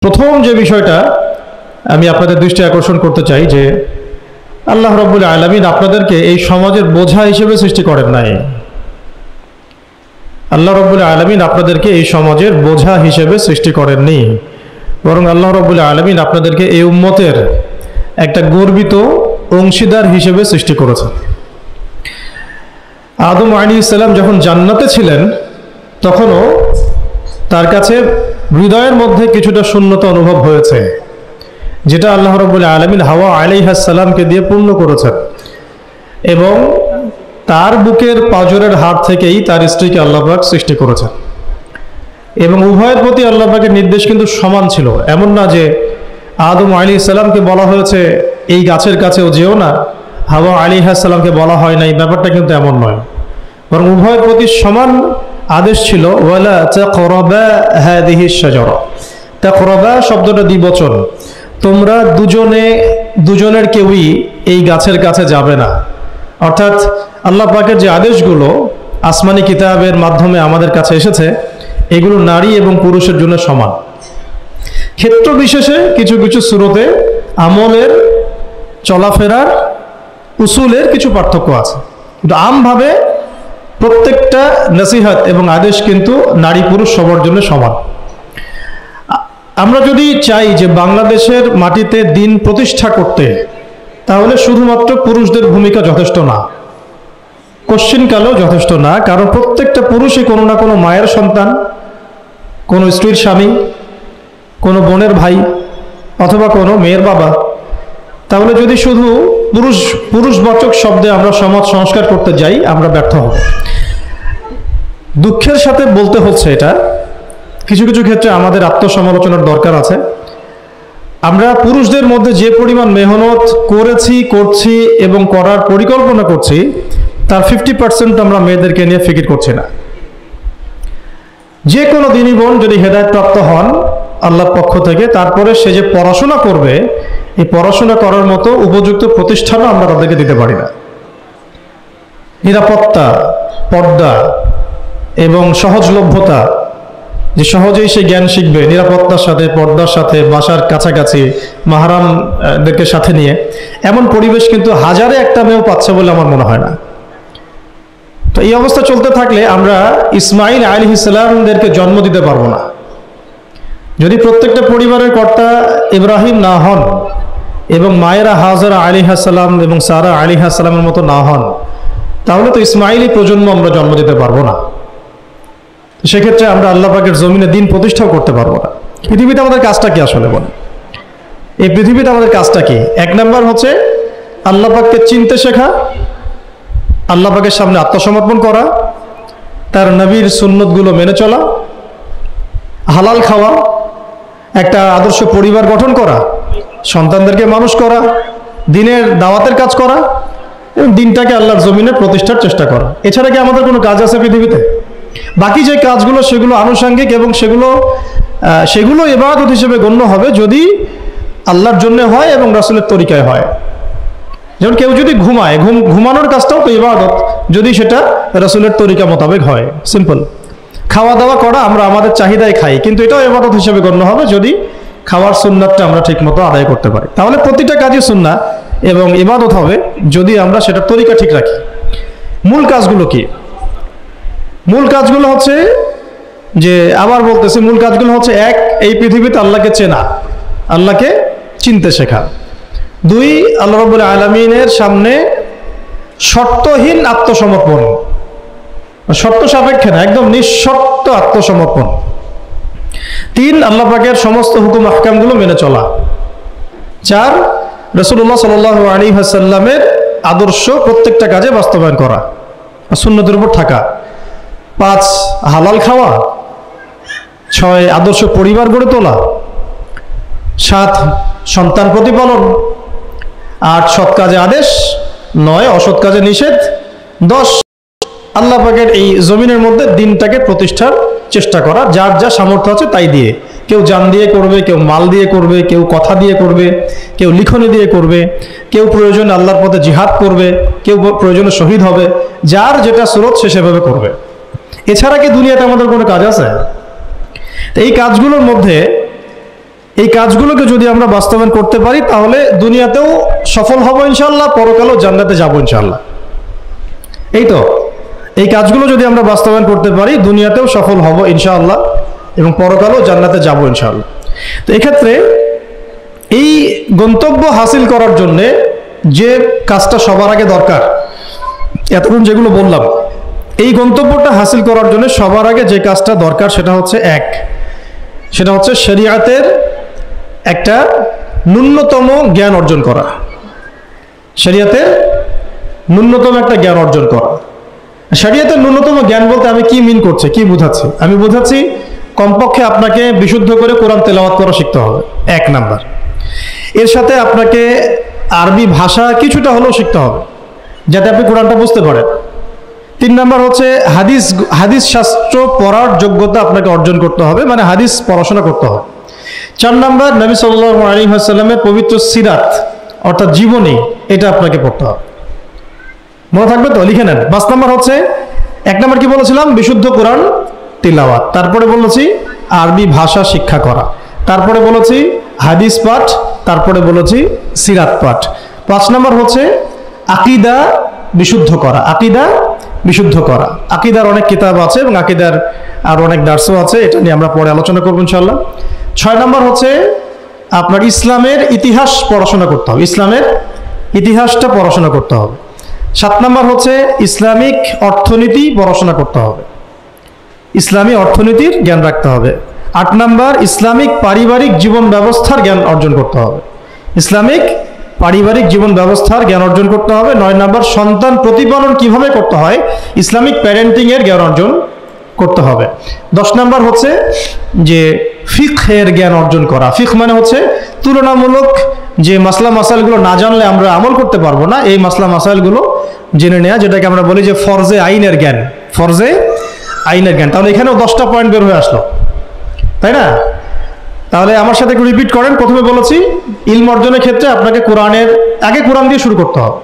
প্রথম যে বিষয়টা আমি আপনাদের দৃষ্টি আকর্ষণ করতে চাই যে আল্লাহ রাব্বুল আলামিন আপনাদেরকে এই সমাজের বোঝা হিসেবে সৃষ্টি করেন নাই। আল্লাহ রাব্বুল আলামিন আপনাদেরকে এই সমাজের বোঝা হিসেবে সৃষ্টি করেননি, বরং আল্লাহ রাব্বুল আলামিন আপনাদেরকে এই উম্মতের একটা গর্বিত অংশীদার হিসেবে সৃষ্টি করেছেন। আদম আলাইহিস সালাম যখন জান্নাতে ছিলেন তখনও তার কাছে হৃদয়ের মধ্যে কিছুটা শূন্যতা অনুভব হয়েছে, যেটা আল্লাহ রাব্বুল আলামিন হাওয়া আলাইহিস সালামকে দিয়ে পূর্ণ করেছেন এবং তার বুকের পাঁজরের হাড় থেকেই তার স্ত্রীকে আল্লাহ পাক সৃষ্টি করেছেন। এবং উভয়ের প্রতি আল্লাহ পাকের নির্দেশ কিন্তু সমান ছিল। এমন না যে আদম আলাইহিস সালামকে বলা হয়েছে এই গাছের কাছেও যেও না, হাওয়া আলাইহিস সালামকে বলা হয় না, এই ব্যাপারটা কিন্তু এমন নয়, বরং উভয়ের প্রতি সমান আদেশ ছিল। ওয়ালা তাকরাবা হাদিহি শাজারা, তাকরাবা শব্দটা দ্বিবচন, তোমরা দুজনের কেউই এই গাছের কাছে যাবে না। অর্থাৎ আল্লাহ পাকের যে আদেশগুলো আসমানি কিতাবের মাধ্যমে আমাদের কাছে এসেছে এগুলো নারী এবং পুরুষের জন্য সমান। ক্ষেত্র বিশেষে কিছু কিছু সূরতে আমলের, চলাফেরার, উসুলের কিছু পার্থক্য আছে, কিন্তু আমভাবে প্রত্যেকটা নসিহত এবং আদেশ কিন্তু নারী পুরুষ সবার জন্য সমান। আমরা যদি চাই যে বাংলাদেশের মাটিতে দিন প্রতিষ্ঠা করতে, তাহলে শুধুমাত্র পুরুষদের ভূমিকা যথেষ্ট না, কোশ্চিনকালেও যথেষ্ট না। কারণ প্রত্যেকটা পুরুষই কোনো না কোনো মায়ের সন্তান, কোনো স্ত্রীর স্বামী, কোনো বোনের ভাই অথবা কোনো মেয়ের বাবা। তাহলে যদি শুধু পুরুষবাচক শব্দে আমরা সমাজ সংস্কার করতে যাই, আমরা ব্যর্থ হব। দুঃখের সাথে বলতে হচ্ছে এটা, কিছু কিছু ক্ষেত্রে আমাদের আত্মসমালোচনার দরকার আছে। আমরা পুরুষদের মধ্যে যে পরিমাণ মেহনত করেছি, করছি এবং করার পরিকল্পনা করছি, তার 50% আমরা মেয়েদেরকে নিয়ে ফিকির করছি না। যে কোনো দিনী বোন যদি হেদায়েতপ্রাপ্ত হন আল্লাহর পক্ষ থেকে, তারপরে সে যে পড়াশোনা করবে, এই পড়াশোনা করার মতো উপযুক্ত প্রতিষ্ঠানও আমরা তাদেরকে দিতে পারি না। নিরাপত্তা, পর্দা এবং সহজলভ্যতা, যে সহজেই সে জ্ঞান শিখবে নিরাপত্তার সাথে, পর্দার সাথে, বাসার কাছাকাছি মাহরামদেরকে সাথে নিয়ে, এমন পরিবেশ কিন্তু হাজারে একটা মেয়েও পাচ্ছে বলে আমার মনে হয় না। তো এই অবস্থা চলতে থাকলে আমরা ইসমাইল আলাইহিস সালামদেরকে জন্ম দিতে পারবো না। যদি প্রত্যেকটা পরিবারের কর্তা ইব্রাহিম না হন এবং মায়েরা হাজরা আলাইহিস সালাম এবং সারা আলাইহিস সালামের মতো না হন, তাহলে তো ইসমাইলি প্রজন্ম আমরা জন্ম দিতে পারবো না। সেক্ষেত্রে আমরা আল্লাহ পাকের জমিনে দিন প্রতিষ্ঠাও করতে পারবো না। পৃথিবীতে আমাদের কাজটা কি আসলে বলেন? এই পৃথিবীতে আমাদের কাজটা কি? এক নাম্বার হচ্ছে আল্লাহ পাককে চিনতে শেখা, আল্লাহ পাকের সামনে আত্মসমর্পণ করা, তার নবীর সুন্নতগুলো মেনে চলা, হালাল খাওয়া, একটা আদর্শ পরিবার গঠন করা, সন্তানদেরকে মানুষ করা, দিনের দাওয়াতের কাজ করা এবং দিনটাকে আল্লাহর জমিনে প্রতিষ্ঠার চেষ্টা করা। এছাড়া কি আমাদের কোনো কাজ আছে পৃথিবীতে? বাকি যে কাজগুলো সেগুলো আনুষঙ্গিক এবং সেগুলো ইবাদত হিসেবে গণ্য হবে যদি আল্লাহর জন্য হয় এবং রাসূলের তরিকায় হয়। যেমন কেউ যদি ঘুমায়, ঘুমানোর কাজটাও তো ইবাদত, যদি সেটা রাসূলের তরিকা মোতাবেক হয়। সিম্পল। খাওয়া দাওয়া করা, আমরা আমাদের চাহিদায় খাই, কিন্তু এটাও ইবাদত হিসেবে গণ্য হবে যদি খাওয়ার সুন্নাতটা আমরা ঠিক মতো আদায় করতে পারি। তাহলে প্রতিটা কাজই সুন্নাহ এবং ইবাদত হবে যদি আমরা সেটার তরিকা ঠিক রাখি। মূল কাজগুলো কি? মূল কাজগুলো হচ্ছে যে, আবার বলতেছি, মূল কাজগুলো হচ্ছে: এক, এই পৃথিবীতে আল্লাহকে চেনা, আল্লাহকে চিনতে শেখা। দুই, আল্লাহ রাব্বুল আলামিনের সামনে শর্তহীন আত্মসমর্পণ, শর্ত সাপেক্ষে না, একদম নিঃশর্ত আত্মসমর্পণ। তিন, আল্লাহ পাকের সমস্ত হুকুম আহকামগুলো মেনে চলা। চার, রাসূলুল্লাহ সাল্লাল্লাহু আলাইহি ওয়াসাল্লামের আদর্শ প্রত্যেকটা কাজে বাস্তবায়ন করা, সুন্নতের উপর থাকা। পাঁচ, হালাল খাওয়া। ছয়, আদর্শ পরিবার গড়ে তোলা। সাত, সন্তান প্রতিপালন। আট, সৎ কাজে আদেশ। নয়, অসৎ কাজে নিষেধ। 10, আল্লাহ পাকের এই জমিনের মধ্যে দিনটাকে প্রতিষ্ঠার চেষ্টা করা, যার যা সামর্থ্য আছে তাই দিয়ে। কেউ জান দিয়ে করবে, কেউ মাল দিয়ে করবে, কেউ কথা দিয়ে করবে, কেউ লিখনি দিয়ে করবে, কেউ প্রয়োজনে আল্লাহর পথে জিহাদ করবে, কেউ প্রয়োজনে শহীদ হবে। যার যেটা সুরত সে সেভাবে করবে। এছাড়া কি দুনিয়াতে আমাদের কোনো কাজ আছে? এই কাজগুলোর মধ্যে এই কাজগুলোকে যদি আমরা বাস্তবায়ন করতে পারি তাহলে দুনিয়াতেও সফল হব ইনশাআল্লাহ, পরকালেও জান্নাতে যাব ইনশাআল্লাহ। এই তো, এই কাজগুলো যদি আমরা বাস্তবায়ন করতে পারি দুনিয়াতেও সফল হব ইনশাআল্লাহ এবং পরকালেও জান্নাতে যাব ইনশাআল্লাহ। তো এক্ষেত্রে এই গন্তব্য হাসিল করার জন্যে যে কাজটা সবার আগে দরকার, এতক্ষণ যেগুলো বললাম, এই গন্তব্যটা হাসিল করার জন্য সবার আগে যে কাজটা দরকার সেটা হচ্ছে শরিয়াতের একটা ন্যূনতম জ্ঞান অর্জন করা। শরিয়াতের ন্যূনতম একটা জ্ঞান অর্জন করা। শরিয়াতের ন্যূনতম জ্ঞান বলতে আমি কি মিন করছি, কি বুঝাচ্ছি? আমি বুঝাচ্ছি কমপক্ষে আপনাকে বিশুদ্ধ করে কোরআন তেলাওয়াত করা শিখতে হবে, 1 নাম্বার। এর সাথে আপনাকে আরবি ভাষা কিছুটা হলেও শিখতে হবে যাতে আপনি কোরআনটা বুঝতে পারেন। 3 নাম্বার হচ্ছে হাদিস শাস্ত্র পড়ার যোগ্যতা আপনাকে অর্জন করতে হবে, মানে হাদিস পড়াশোনা করতে হবে। 4 নাম্বার নবী সাল্লাল্লাহু আলাইহি ওয়াসাল্লামের পবিত্র সিরাত অর্থাৎ জীবনী, এটা আপনাকে পড়তে হবে। মনে থাকবে তো? লিখে নেন। 5 নাম্বার হচ্ছে, 1 নাম্বার কি বলেছিলাম? বিশুদ্ধ কোরআন তিলাওয়াত। তারপরে বলেছি আরবি ভাষা শিক্ষা করা। তারপরে বলেছি হাদিস পাঠ। তারপরে বলেছি সিরাত পাঠ। 5 নাম্বার হচ্ছে আকীদা বিশুদ্ধ করা। আকীদা বিশুদ্ধ করা। আকীদার অনেক কিতাব আছে এবং আকীদার আর অনেক দার্সও আছে, এটা নিয়ে আমরা পরে আলোচনা করবো ইনশাআল্লাহ। 6 নাম্বার হচ্ছে আপনার ইসলামের ইতিহাস পড়াশোনা করতে হবে, ইসলামের ইতিহাসটা পড়াশোনা করতে হবে। 7 নাম্বার হচ্ছে ইসলামিক অর্থনীতি পড়াশোনা করতে হবে, ইসলামী অর্থনীতির জ্ঞান রাখতে হবে। 8 নাম্বার ইসলামিক পারিবারিক জীবন ব্যবস্থার জ্ঞান অর্জন করতে হবে, ইসলামিক পারিবারিক জীবন ব্যবস্থার জ্ঞান অর্জন করতে হবে। 9 নাম্বার সন্তান প্রতিপালন কিভাবে করতে হয়, ইসলামিক প্যারেন্টিং এর জ্ঞান অর্জন করতে হবে। 10 নাম্বার হচ্ছে যে ফিকহের জ্ঞান অর্জন করা। ফিকহ মানে হচ্ছে তুলনামূলক যে মাসলা মাসাইলগুলো না জানলে আমরা আমল করতে পারবো না, এই মাসলা মাসাইলগুলো জেনে নেওয়া, যেটাকে আমরা বলি যে ফরজে আইনের জ্ঞান, ফরজে আইনের জ্ঞান। তাহলে এখানেও 10টা পয়েন্ট বের হয়ে আসলো, তাই না? তাহলে আমার সাথে একটু রিপিট করেন। প্রথমে বলেছি ইলম অর্জনের ক্ষেত্রে আপনাকে কোরআনের আগে কোরআন দিয়ে শুরু করতে হবে,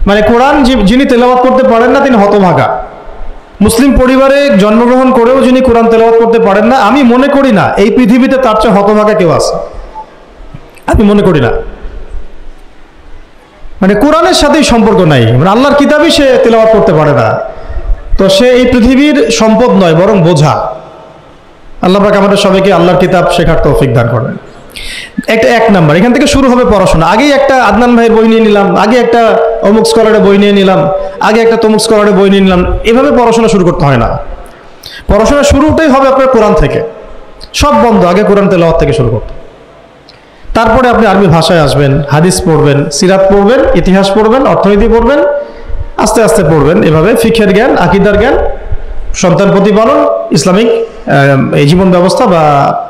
মানে কোরআন যিনি তেলাওয়াত করতে পারেন না তিনি হতভাগা। মুসলিম পরিবারে জন্মগ্রহণ করেও যিনি কোরআন তেলাওয়াত করতে পারেন না, আমি মনে করি না এই পৃথিবীতে তার চেয়ে হতভাগা কেউ আছে, আমি মনে করি না। মানে কোরআনের সাথেই সম্পর্ক নাই, মানে আল্লাহর কিতাবই সে তেলাওয়াত করতে পারে না, তো সে এই পৃথিবীর সম্পদ নয় বরং বোঝা। আল্লাহ পাক আমাদের সবাইকে আল্লাহর কিতাব শেখার তৌফিক দান করেন। একটা 1 নাম্বার, এখান থেকে শুরু হবে পড়াশোনা। আগেই একটা আদনান ভাইয়ের বই নিয়ে নিলাম, আগে একটা অমুক স্কলারের বই নিয়ে নিলাম, আগে একটা তমুক স্কলারের বই নিয়ে নিলাম, এভাবে পড়াশোনা শুরু করতে হয় না। পড়াশোনা শুরুটাই হবে আপনার কোরআন থেকে, সব বন্ধ, আগে কোরআন তেলাওয়াত থেকে শুরু করতে। তারপরে আপনি আরবি ভাষায় আসবেন, হাদিস পড়বেন, সিরাত পড়বেন, ইতিহাস পড়বেন, অর্থনীতি পড়বেন, আস্তে আস্তে পড়বেন। এভাবে ফিকহের জ্ঞান, আকীদার জ্ঞান, সন্তান প্রতিপালন, ইসলামিক এই জীবন ব্যবস্থা বা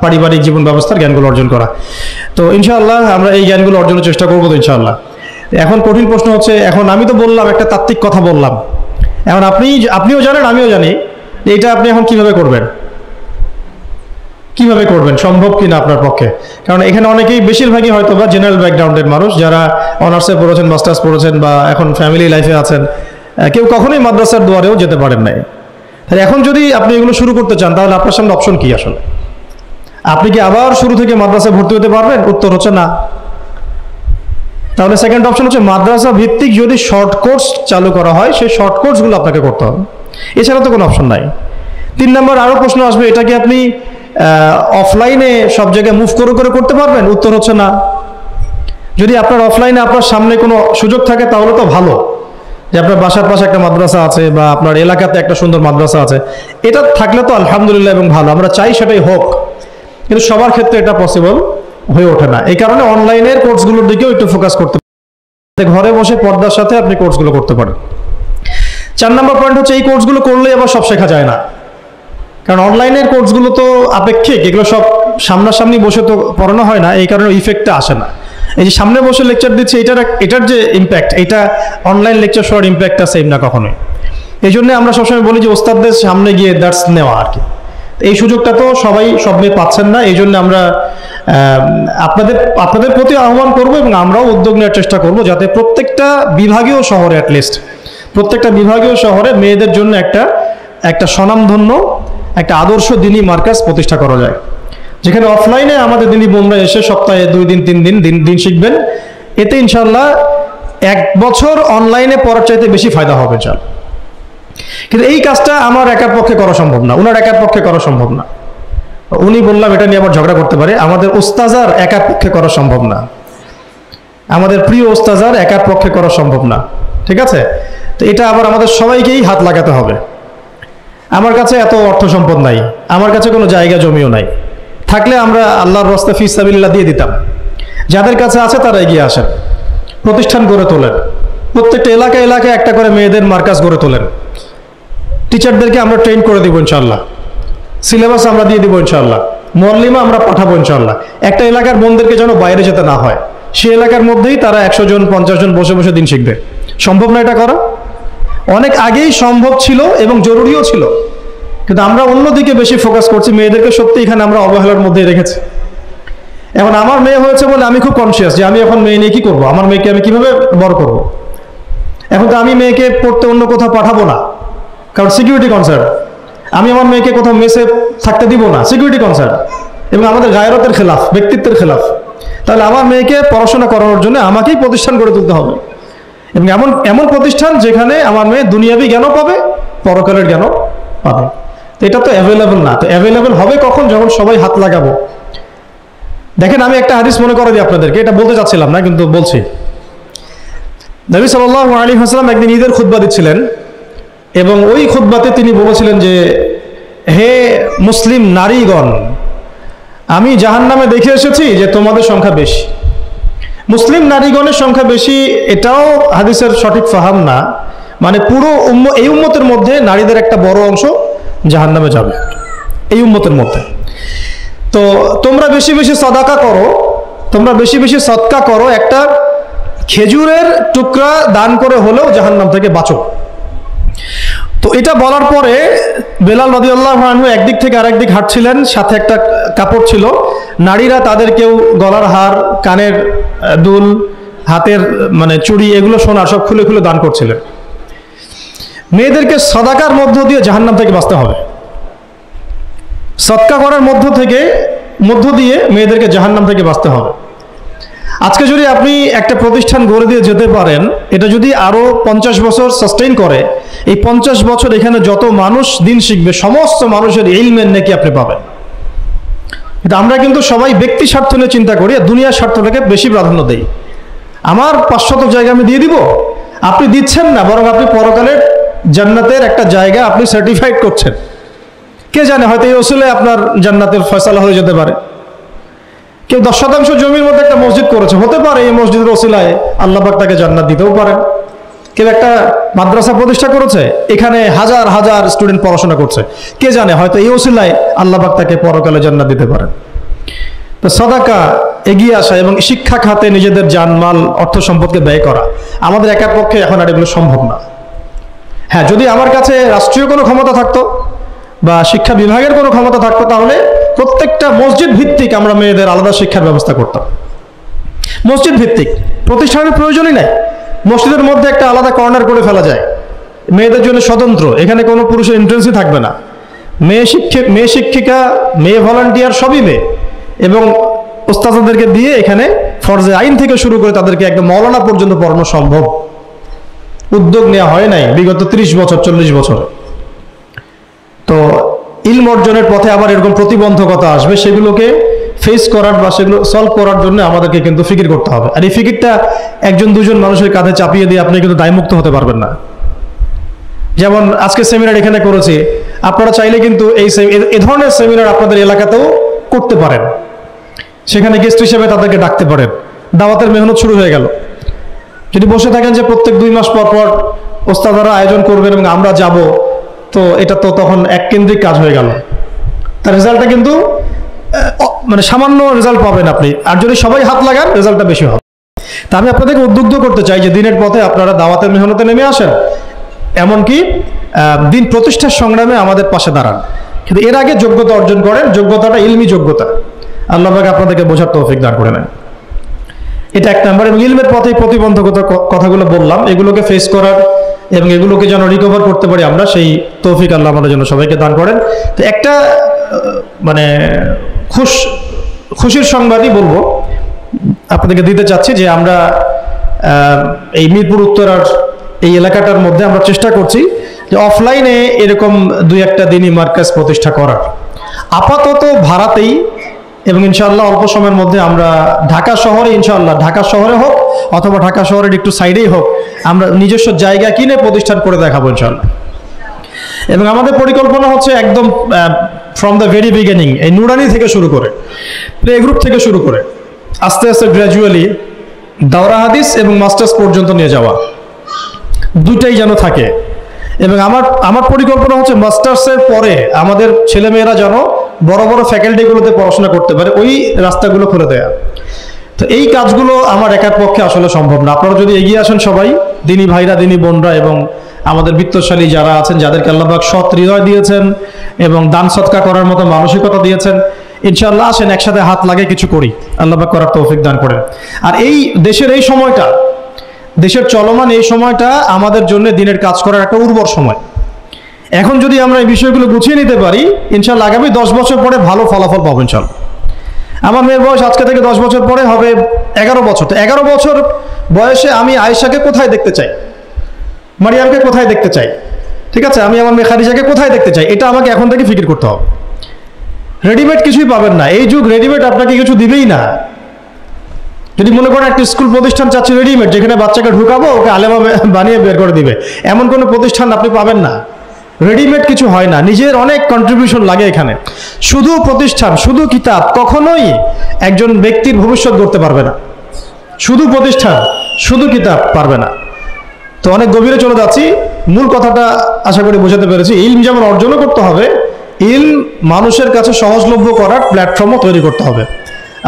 পারিবারিক জীবন ব্যবস্থার জ্ঞানগুলো অর্জন করা। তো ইনশাআল্লাহ আমরা এই জ্ঞানগুলো অর্জনের চেষ্টা করবো তো ইনশাআল্লাহ। এখন কঠিন প্রশ্ন হচ্ছে, এখন আমি তো বললাম একটা তাত্ত্বিক কথা বললাম, এখন আপনিও জানেন আমিও জানি এটা আপনি এখন কিভাবে করবেন, কিভাবে করবেন, সম্ভব কিনা আপনার পক্ষে? কারণ এখানে অনেকেই, বেশিরভাগই হয়তো বা জেনারেল ব্যাকগ্রাউন্ডের মানুষ, যারা অনার্সে পড়েছেন, মাস্টার্স পড়েছেন বা এখন ফ্যামিলি লাইফে আছেন, কেউ কখনোই মাদ্রাসার দুয়ারেও যেতে পারেন নাই। তাহলে এখন যদি আপনি এগুলো শুরু করতে চান তাহলে আপনার সামনে অপশন কি? আসলে আপনি কি আবার শুরু থেকে মাদ্রাসায় ভর্তি হতে পারবেন? উত্তর হচ্ছে না। তাহলে সেকেন্ড অপশন হচ্ছে মাদ্রাসা ভিত্তিক যদি শর্ট কোর্স চালু করা হয়, সেই শর্ট কোর্সগুলো আপনাকে করতে হবে, এছাড়া তো কোনো অপশন নাই। 3 নম্বর আরও প্রশ্ন আসবে, এটা কি আপনি অফলাইনে সব জায়গায় মুভ করে করে করতে পারবেন? উত্তর হচ্ছে না। যদি আপনার অফলাইনে আপনার সামনে কোনো সুযোগ থাকে তাহলে তো ভালো, যে আপনার বাসার পাশে একটা মাদ্রাসা আছে বা আপনার এলাকাতে একটা সুন্দর মাদ্রাসা আছে, এটা থাকলে তো আলহামদুলিল্লাহ এবং ভালো, আমরা চাই সেটাই হোক, কিন্তু সবার ক্ষেত্রে এটা পসিবল হয়ে ওঠে না। এই কারণে অনলাইনের কোর্সগুলোর দিকেও একটু ফোকাস করতে পারেন, ঘরে বসে পর্দার সাথে আপনি কোর্সগুলো করতে পারেন। 4 নম্বর পয়েন্ট হচ্ছে, এই কোর্সগুলো করলেই আবার সব শেখা যায় না, কারণ অনলাইনের কোর্সগুলো তো আপেক্ষিক, এগুলো সব সামনাসামনি বসে তো পড়ানো হয় না, এই কারণে ইফেক্টটা আসে না। এই যে সামনে বসে লেকচার দিচ্ছে, এটার যে ইম্প্যাক্ট, এটা অনলাইন লেকচার শোনার ইম্প্যাক্টটা সেম না কখনোই। এই জন্য আমরা সবসময় বলি যে ওস্তাদদের সামনে গিয়ে দার্স নেওয়া আর কি। এই সুযোগটা তো সবাই সবাই পাচ্ছেন না, এই জন্য আমরা আপনাদের প্রতি আহ্বান করব এবং আমরাও উদ্যোগ নেওয়ার চেষ্টা করব, যাতে প্রত্যেকটা বিভাগীয় শহরে, অ্যাটলিস্ট প্রত্যেকটা বিভাগীয় শহরে মেয়েদের জন্য একটা স্বনামধন্য একটা আদর্শ দ্বীনি মার্কাজ প্রতিষ্ঠা করা যায়। যেখানে অফলাইনে আমাদের দিনী বোনরা এসে সপ্তাহে 2 দিন 3 দিন দিন শিখবেন, এতে ইনশাআল্লাহ 1 বছর অনলাইনে পড়ার চাইতে বেশি ফায়দা হবে ইনশাআল্লাহ। কিন্তু এই কাজটা আমার একার পক্ষে করা সম্ভব না, ওনার একার পক্ষে করা সম্ভব না। উনি বললাম এটা নিয়ে আবার ঝগড়া করতে পারে, আমাদের উস্তাজার একার পক্ষে করা সম্ভব না, আমাদের প্রিয় উস্তাজার একার পক্ষে করা সম্ভব না, ঠিক আছে? তো এটা আবার আমাদের সবাইকেই হাত লাগাতে হবে। আমার কাছে এত অর্থ সম্পদ নাই, আমার কাছে কোনো জায়গা জমিও নাই, থাকলে আমরা আল্লাহর রাস্তায় ফি সাবিলিল্লাহ দিয়ে দিতাম। যাদের কাছে আছে তারা এগিয়ে আসেন, প্রতিষ্ঠান গড়ে তোলেন, প্রত্যেকটা এলাকায় এলাকায় একটা করে মেয়েদের মার্কাজ গড়ে তোলেন, টিচারদেরকে আমরা ট্রেন করে দিব ইনশাআল্লাহ, সিলেবাস আমরা দিয়ে দিব ইনশাআল্লাহ, মুআল্লিমা আমরা পাঠাবো ইনশাআল্লাহ। একটা এলাকার বোনদেরকে যেন বাইরে যেতে না হয়, সেই এলাকার মধ্যেই তারা 100 জন 50 জন বসে বসে দিন শিখবে। সম্ভব না এটা করা? অনেক আগেই সম্ভব ছিল এবং জরুরিও ছিল, কিন্তু আমরা অন্যদিকে বেশি ফোকাস করছি। মেয়েদেরকে সত্যি এখানে আমরা অবহেলার মধ্যে রেখেছি। এখন আমার মেয়ে হয়েছে বলে আমি খুব কনসিয়াস যে আমি এখন মেয়ে নিয়ে কি করবো, আমার মেয়েকে আমি কিভাবে বড় করব। এখন তো আমি মেয়েকে পড়তে অন্য কোথাও পাঠাবো না, কারণ সিকিউরিটি কনসার্ন। আমি আমার মেয়েকে কোথাও মেসে থাকতে দিব না, সিকিউরিটি কনসার্ন, এবং আমাদের গায়রতের খেলাফ, ব্যক্তিত্বের খেলাফ। তাহলে আমার মেয়েকে পড়াশোনা করানোর জন্য আমাকেই প্রতিষ্ঠান গড়ে তুলতে হবে, এবং এমন প্রতিষ্ঠান যেখানে আমার মেয়ে দুনিয়াবি জ্ঞানও পাবে, পরকালের জ্ঞানও পাবে। এটা তো অ্যাভেলেবল না। তো অ্যাভেলেবল হবে কখন? যখন সবাই হাত লাগাবো। দেখেন, আমি একটা হাদিস মনে করে দিই আপনাদেরকে, এটা বলতে চাচ্ছিলাম না কিন্তু বলছি। নবী সাল্লাল্লাহু আলাইহি ওয়াসাল্লাম একদিন ঈদের খুতবা দিচ্ছিলেন, এবং ওই খুতবাতে তিনি বলেছিলেন যে, হে মুসলিম নারীগণ, আমি জাহান্নামে দেখে এসেছি যে তোমাদের সংখ্যা বেশি। মুসলিম নারীগণের সংখ্যা বেশি এটাও হাদিসের সঠিক ফাহাম না, মানে পুরো এই উম্মতের মধ্যে নারীদের একটা বড় অংশ জাহান্নামে যাবে এই উম্মতের মধ্যে। তো তোমরা বেশি বেশি সাদাকা করো, তোমরা বেশি বেশি সদকা করো, একটা খেজুরের টুকরা দান করে হলেও জাহান্নাম থেকে বাঁচো। তো এটা বলার পরে বেলাল রাদিয়াল্লাহু আনহু একদিক থেকে আরেক দিক হাঁটছিলেন, সাথে একটা কাপড় ছিল। নারীরা তাদের কেউ গলার হার, কানের দুল, হাতের মানে চুড়ি, এগুলো সোনার সব খুলে খুলে দান করছিলেন। মেয়েদেরকে সদাকার মধ্য দিয়ে জাহান্নাম থেকে বাঁচতে হবে, সদকা করার মধ্য দিয়ে মেয়েদেরকে জাহান্নাম থেকে বাঁচতে হবে। আজকে যদি আপনি একটা প্রতিষ্ঠান গড়ে দিয়ে যেতে পারেন, এটা যদি আরো 50 বছর সাস্টেইন করে, এই 50 বছর এখানে যত মানুষ দিন শিখবে, সমস্ত মানুষের ইলমের নেকি আপনি পাবেন। কিন্তু আমরা কিন্তু সবাই ব্যক্তি স্বার্থ নিয়ে চিন্তা করি, আর দুনিয়ার স্বার্থটাকে বেশি প্রাধান্য দেই। আমার 500 জায়গা আমি দিয়ে দিব, আপনি দিচ্ছেন না, বরং আপনি পরকালের জান্নাতের একটা জায়গা আপনি সার্টিফাইড করছেন। কে জানে, হয়তো এই ওসিলায় আপনার জান্নাতের ফয়সালা হয়ে যেতে পারে। কেউ 10% জমির মধ্যে একটা মসজিদ করেছে, হতে পারে এই মসজিদের ওসিলায় আল্লাহ পাক তাকে জান্নাত দিতেও পারেন। কেউ একটা মাদ্রাসা প্রতিষ্ঠা করেছে, এখানে হাজার হাজার স্টুডেন্ট পড়াশোনা করছে, কে জানে হয়তো এই ওসিলায় আল্লাহ পাক তাকে পরকালে জান্নাত দিতে পারেন। তো সাদাকা, এগিয়ে আসা এবং শিক্ষা খাতে নিজেদের জানমাল, অর্থ সম্পদকে ব্যয় করা আমাদের একার পক্ষে এখন আর এগুলো সম্ভব না। হ্যাঁ, যদি আমার কাছে রাষ্ট্রীয় কোনো ক্ষমতা থাকতো বা শিক্ষা বিভাগের কোনো ক্ষমতা থাকতো, তাহলে প্রত্যেকটা মসজিদ ভিত্তিক আমরা মেয়েদের আলাদা শিক্ষার ব্যবস্থা করতাম। মসজিদ ভিত্তিক, প্রতিষ্ঠানের প্রয়োজনই নাই, মসজিদের মধ্যে একটা আলাদা কর্নার করে ফেলা যায় মেয়েদের জন্য স্বতন্ত্র, এখানে কোনো পুরুষের এন্ট্রেন্সই থাকবে না। মেয়ে শিক্ষিকা, মেয়ে ভলান্টিয়ার সবই মেয়ে, এবং ওস্তাদদেরকে দিয়ে এখানে ফরজে আইন থেকে শুরু করে তাদেরকে একদম মৌলানা পর্যন্ত পড়ানো সম্ভব। উদ্যোগ নেওয়া হয় নাই বিগত 30 বছর 40 বছরে। তো ইলম অর্জনের পথে আবার এরকম প্রতিবন্ধকতা আসবে, সেগুলোকে ফেস করার বা সেগুলো সলভ করার জন্য আমাদেরকে কিন্তু ফিকির করতে হবে। আর এই ফিকিরটা 1-2 মানুষের কাঁধে চাপিয়ে দিয়ে আপনি কিন্তু দায়মুক্ত হতে পারবেন না। যেমন আজকে সেমিনার এখানে করেছি, আপনারা চাইলে কিন্তু এই ধরনের সেমিনার আপনাদের এলাকাতেও করতে পারেন, সেখানে গেস্ট হিসেবে তাদেরকে ডাকতে পারেন। দাওয়াতের মেহনত শুরু হয়ে গেল। যদি বসে থাকেন যে প্রত্যেক 2 মাস পর পর ওস্তাদরা আয়োজন করবেন এবং আমরা যাব, তো এটা তো তখন এককেন্দ্রিক কাজ হয়ে গেল, তার রেজাল্টটা কিন্তু মানে সামান্য রেজাল্ট পাবেন আপনি। আর যদি সবাই হাত লাগান, রেজাল্টটা বেশি হবে। তা আমি আপনাদেরকে উদ্বুদ্ধ করতে চাই যে দিনের পথে আপনারা দাওয়াতের মেহনতে নেমে আসেন, এমনকি দিন প্রতিষ্ঠার সংগ্রামে আমাদের পাশে দাঁড়ান। কিন্তু এর আগে যোগ্যতা অর্জন করেন, যোগ্যতাটা ইলমি যোগ্যতা। আল্লাহ পাক আপনাদেরকে বোঝার তৌফিক দান করে নেন। এটা 1 নম্বর। এবং ইলমের পথে প্রতিবন্ধকতার কথাগুলো বললাম, এগুলোকে ফেস করার এবং এগুলোকে যেন রিকভার করতে পারি আমরা, সেই তৌফিক আল্লাহ আমাদের জন্য সবাইকে দান করেন। তো একটা মানে খুশির সংবাদই বলবো আপনাদেরকে দিতে চাচ্ছি যে আমরা এই মিরপুর উত্তরার এই এলাকাটার মধ্যে আমরা চেষ্টা করছি যে অফলাইনে এরকম 2-1টা দিনই মার্কাজ প্রতিষ্ঠা করার, আপাতত ভাড়াতেই, এবং ইনশাআল্লাহ অল্প সময়ের মধ্যে আমরা ঢাকা শহরে, ইনশাআল্লাহ ঢাকা শহরে হোক অথবা ঢাকা শহরের একটু সাইডেই হোক, আমরা নিজস্ব জায়গা কিনে প্রতিষ্ঠান করে দেখাবো ইনশাআল্লাহ। এবং আমাদের পরিকল্পনা হচ্ছে একদম ফ্রম দ্য ভেরি বিগিনিং, এই নুরানি থেকে শুরু করে, প্লে গ্রুপ থেকে শুরু করে আস্তে আস্তে গ্র্যাজুয়ালি দাওরা হাদিস এবং মাস্টার্স পর্যন্ত নিয়ে যাওয়া, দুটাই যেন থাকে। এবং আমার পরিকল্পনা হচ্ছে মাস্টার্সের পরে আমাদের ছেলেমেয়েরা যেন বড় বড় ফ্যাকাল্টিগুলোতে পড়াশোনা করতে পারে, ওই রাস্তাগুলো খুলে দেয়া। তো এই কাজগুলো আমার একার পক্ষে আসলে সম্ভব না। আপনারা যদি এগিয়ে আসেন সবাই, দিনী ভাইরা, দিনী বোনরা এবং আমাদের বিত্তশালী যারা আছেন, যাদেরকে আল্লাহ পাক সৎ হৃদয় দিয়েছেন এবং দান সৎকা করার মতো মানসিকতা দিয়েছেন, ইনশাআল্লাহ আসেন একসাথে হাত লাগে কিছু করি, আল্লাহ পাক করার তৌফিক দান করেন। আর এই দেশের এই সময়টা, দেশের চলমান এই সময়টা আমাদের জন্য দিনের কাজ করার একটা উর্বর সময়। এখন যদি আমরা এই বিষয়গুলো গুছিয়ে নিতে পারি, ইনশাআল্লাহ আগামী 10 বছর পরে ভালো ফলাফল পাবো ইনশাআল্লাহ। আমার মেয়ের বয়স আজকে থেকে 10 বছর পরে হবে 11 বছর। তো 11 বছর বয়সে আমি আয়েশাকে কোথায় দেখতে চাই, মারিয়ামকে কোথায় দেখতে চাই, ঠিক আছে, আমি আমার মেয়ে খাদিজাকে কোথায় দেখতে চাই, এটা আমাকে এখন থেকে ফিকির করতে হবে। রেডিমেড কিছুই পাবেন না, এই যুগ রেডিমেড আপনাকে কিছু দিবেই না। যদি মনে করেন একটা স্কুল প্রতিষ্ঠান চাচ্ছি রেডিমেড, যেখানে বাচ্চাকে ঢুকাবো ওকে আলেমা বানিয়ে বের করে দিবে, এমন কোনো প্রতিষ্ঠান আপনি পাবেন না। রেডিমেড কিছু হয় না, নিজের অনেক কন্ট্রিবিউশন লাগে এখানে। শুধু প্রতিষ্ঠান, শুধু কিতাব কখনোই একজন ব্যক্তির ভবিষ্যৎ গড়তে পারবে না। শুধু প্রতিষ্ঠান, শুধু কিতাব পারবে না। তো অনেক গভীরে চলে যাচ্ছি, মূল কথাটা আশা করি বোঝাতে পেরেছি। ইলম যেমন অর্জনও করতে হবে, ইলম মানুষের কাছে সহজলভ্য করার প্ল্যাটফর্মও তৈরি করতে হবে।